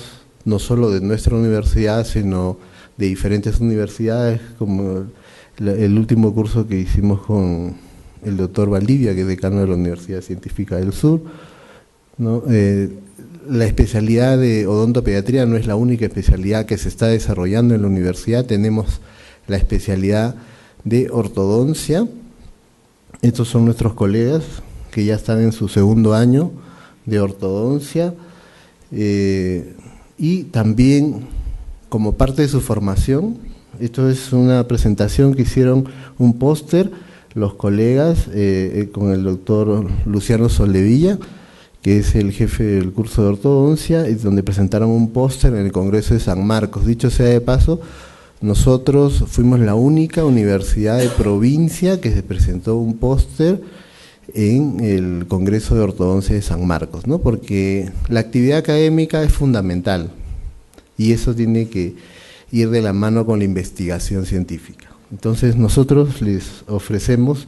Speaker 3: no solo de nuestra universidad, sino de diferentes universidades, como el último curso que hicimos con el doctor Valdivia, que es decano de la Universidad Científica del Sur, ¿no? La especialidad de odontopediatría no es la única especialidad que se está desarrollando en la universidad, tenemos la especialidad de ortodoncia. Estos son nuestros colegas que ya están en su segundo año de ortodoncia, y también como parte de su formación, esto es una presentación que hicieron un póster los colegas con el doctor Luciano Soldevilla, que es el jefe del curso de ortodoncia, y donde presentaron un póster en el Congreso de San Marcos. Dicho sea de paso, nosotros fuimos la única universidad de provincia que se presentó un póster en el Congreso de Ortodoncia de San Marcos, ¿no? Porque la actividad académica es fundamental y eso tiene que ir de la mano con la investigación científica. Entonces nosotros les ofrecemos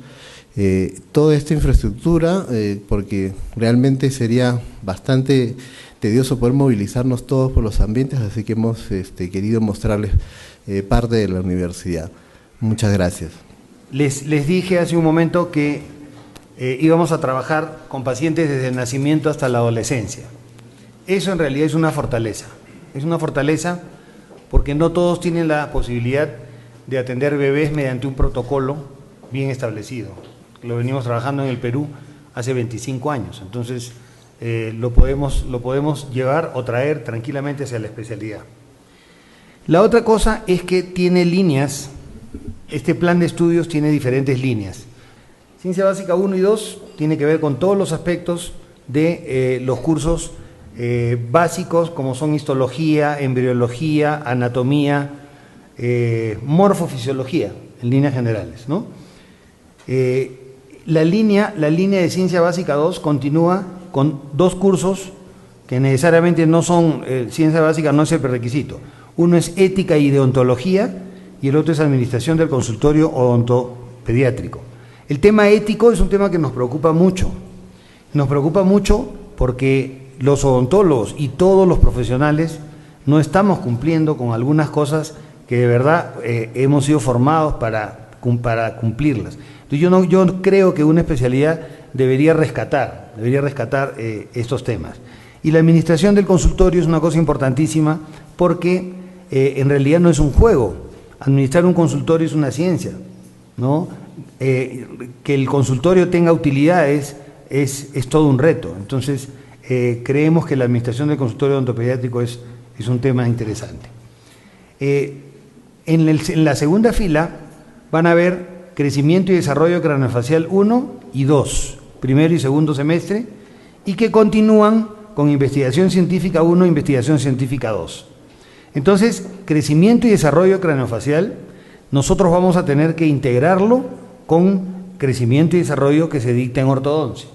Speaker 3: toda esta infraestructura, porque realmente sería bastante tedioso poder movilizarnos todos por los ambientes, así que hemos querido mostrarles parte de la universidad. Muchas gracias.
Speaker 1: Les dije hace un momento que íbamos a trabajar con pacientes desde el nacimiento hasta la adolescencia. Eso en realidad es una fortaleza. Es una fortaleza porque no todos tienen la posibilidad de atender bebés mediante un protocolo bien establecido. Lo venimos trabajando en el Perú hace 25 años. Entonces, lo podemos llevar o traer tranquilamente hacia la especialidad. La otra cosa es que tiene líneas, este plan de estudios tiene diferentes líneas. Ciencia Básica 1 y 2 tiene que ver con todos los aspectos de los cursos básicos, como son histología, embriología, anatomía, morfofisiología, en líneas generales, ¿no? La línea de Ciencia Básica 2 continúa con 2 cursos que necesariamente no son, Ciencia Básica no es el prerequisito. Uno es Ética y Deontología y el otro es Administración del Consultorio Odontopediátrico. El tema ético es un tema que nos preocupa mucho. Nos preocupa mucho porque los odontólogos y todos los profesionales no estamos cumpliendo con algunas cosas que de verdad hemos sido formados para cumplirlas. Entonces yo creo que una especialidad debería rescatar estos temas. Y la administración del consultorio es una cosa importantísima porque en realidad no es un juego. Administrar un consultorio es una ciencia, ¿no? Que el consultorio tenga utilidades es todo un reto. Entonces, creemos que la administración del consultorio odontopediátrico es un tema interesante. En la segunda fila van a ver crecimiento y desarrollo craneofacial 1 y 2, primero y segundo semestre, y que continúan con investigación científica 1 e investigación científica 2. Entonces, crecimiento y desarrollo craneofacial, nosotros vamos a tener que integrarlo con crecimiento y desarrollo que se dicta en ortodoncia.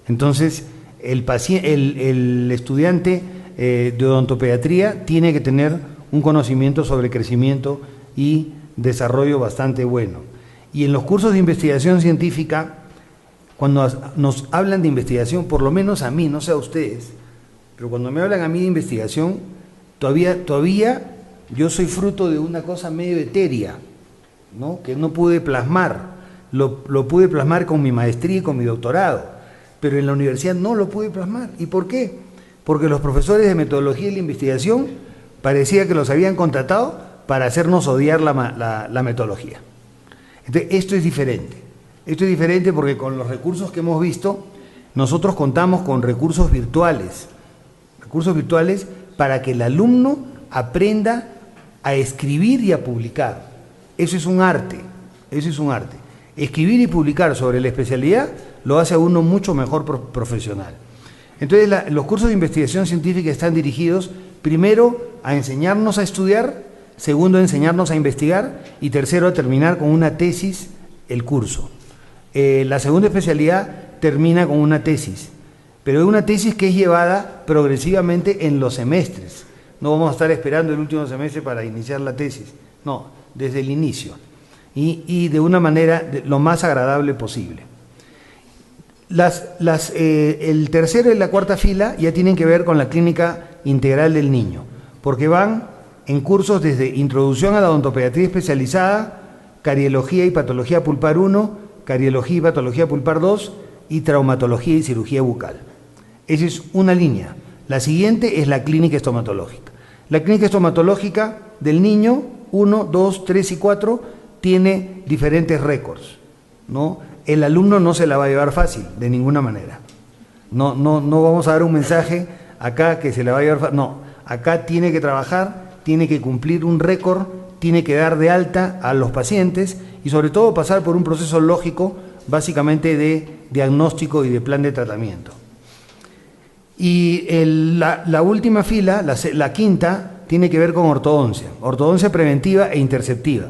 Speaker 1: Entonces, el estudiante de odontopediatría tiene que tener un conocimiento sobre crecimiento y desarrollo bastante bueno. Y en los cursos de investigación científica, cuando nos hablan de investigación, por lo menos a mí, no sé a ustedes, pero cuando me hablan a mí de investigación, todavía yo soy fruto de una cosa medio etérea, ¿no? Que no pude plasmar. Lo pude plasmar con mi maestría y con mi doctorado, pero en la universidad no lo pude plasmar. ¿Y por qué? Porque los profesores de metodología y la investigación parecía que los habían contratado para hacernos odiar la metodología. Entonces, esto es diferente. Esto es diferente porque con los recursos que hemos visto, nosotros contamos con recursos virtuales para que el alumno aprenda a escribir y a publicar. Eso es un arte, Escribir y publicar sobre la especialidad lo hace a uno mucho mejor profesional. Entonces, los cursos de investigación científica están dirigidos, primero, a enseñarnos a estudiar, segundo, a enseñarnos a investigar, y tercero, a terminar con una tesis el curso. La segunda especialidad termina con una tesis, pero es una tesis que es llevada progresivamente en los semestres. No vamos a estar esperando el último semestre para iniciar la tesis, no, desde el inicio, y de una manera lo más agradable posible. El tercero y la cuarta fila ya tienen que ver con la clínica integral del niño, porque van en cursos desde Introducción a la Odontopediatría Especializada, Cariología y Patología Pulpar 1, Cariología y Patología Pulpar 2 y Traumatología y Cirugía Bucal. Esa es una línea. La siguiente es la clínica estomatológica. La clínica estomatológica del niño, 1, 2, 3 y 4, tiene diferentes récords, ¿no? El alumno no se la va a llevar fácil, de ninguna manera. No vamos a dar un mensaje acá que se la va a llevar fácil. No, acá tiene que trabajar, tiene que cumplir un récord, tiene que dar de alta a los pacientes y sobre todo pasar por un proceso lógico, básicamente de diagnóstico y de plan de tratamiento. Y la última fila, la quinta, tiene que ver con ortodoncia preventiva e interceptiva.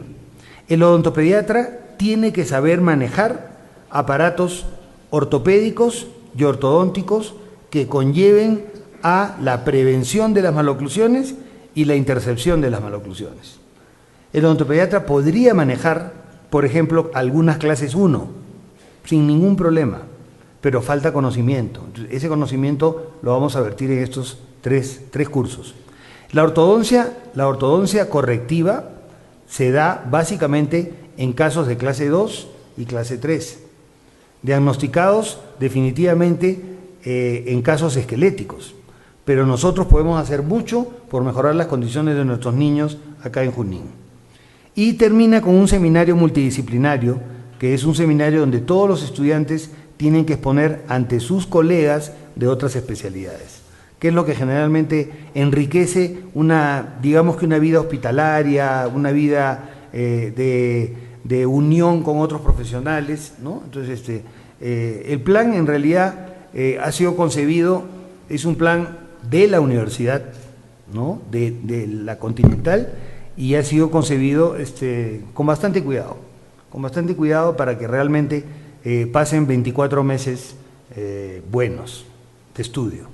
Speaker 1: El odontopediatra tiene que saber manejar aparatos ortopédicos y ortodónticos que conlleven a la prevención de las maloclusiones y la intercepción de las maloclusiones. El odontopediatra podría manejar, por ejemplo, algunas clases 1, sin ningún problema, pero falta conocimiento. Entonces, ese conocimiento lo vamos a vertir en estos tres cursos. La ortodoncia correctiva se da básicamente en casos de clase 2 y clase 3, diagnosticados definitivamente en casos esqueléticos, pero nosotros podemos hacer mucho por mejorar las condiciones de nuestros niños acá en Junín. Y termina con un seminario multidisciplinario, que es un seminario donde todos los estudiantes tienen que exponer ante sus colegas de otras especialidades, que es lo que generalmente enriquece digamos que una vida hospitalaria, una vida de unión con otros profesionales, ¿no? Entonces, el plan en realidad ha sido concebido, es un plan de la universidad, ¿no? de la Continental, y ha sido concebido con bastante cuidado para que realmente pasen 24 meses buenos de estudio.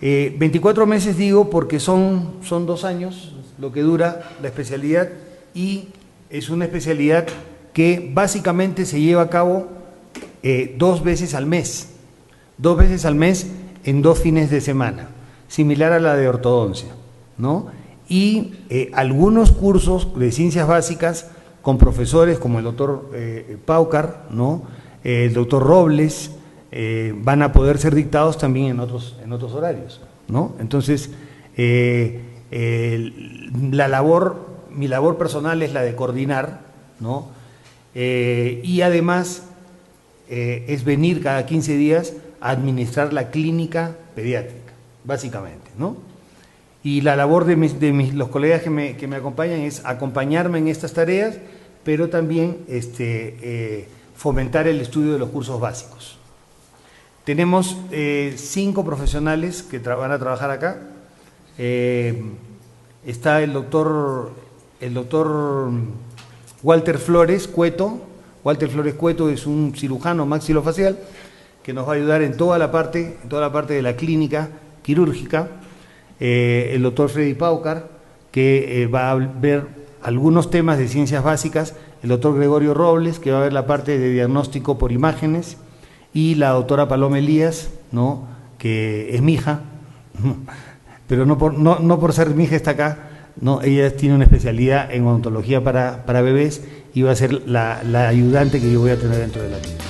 Speaker 1: 24 meses digo porque son 2 años lo que dura la especialidad, y es una especialidad que básicamente se lleva a cabo 2 veces al mes, 2 veces al mes en 2 fines de semana, similar a la de ortodoncia, ¿no? Y algunos cursos de ciencias básicas con profesores como el doctor Paucar, ¿no? El doctor Robles, van a poder ser dictados también en otros horarios, ¿no? Entonces, mi labor personal es la de coordinar, ¿no? Y además es venir cada 15 días a administrar la clínica pediátrica, básicamente, ¿no? Y la labor de los colegas que me acompañan es acompañarme en estas tareas, pero también fomentar el estudio de los cursos básicos. Tenemos 5 profesionales que van a trabajar acá. Está el doctor Walter Flores Cueto. Walter Flores Cueto es un cirujano maxilofacial que nos va a ayudar en toda la parte de la clínica quirúrgica. El doctor Freddy Paucar, que va a ver algunos temas de ciencias básicas. El doctor Gregorio Robles, que va a ver la parte de diagnóstico por imágenes. Y la doctora Paloma Elías, ¿no? Que es mi hija, pero no por ser mi hija está acá, no, ella tiene una especialidad en odontología para bebés, y va a ser la ayudante que yo voy a tener dentro de la clínica.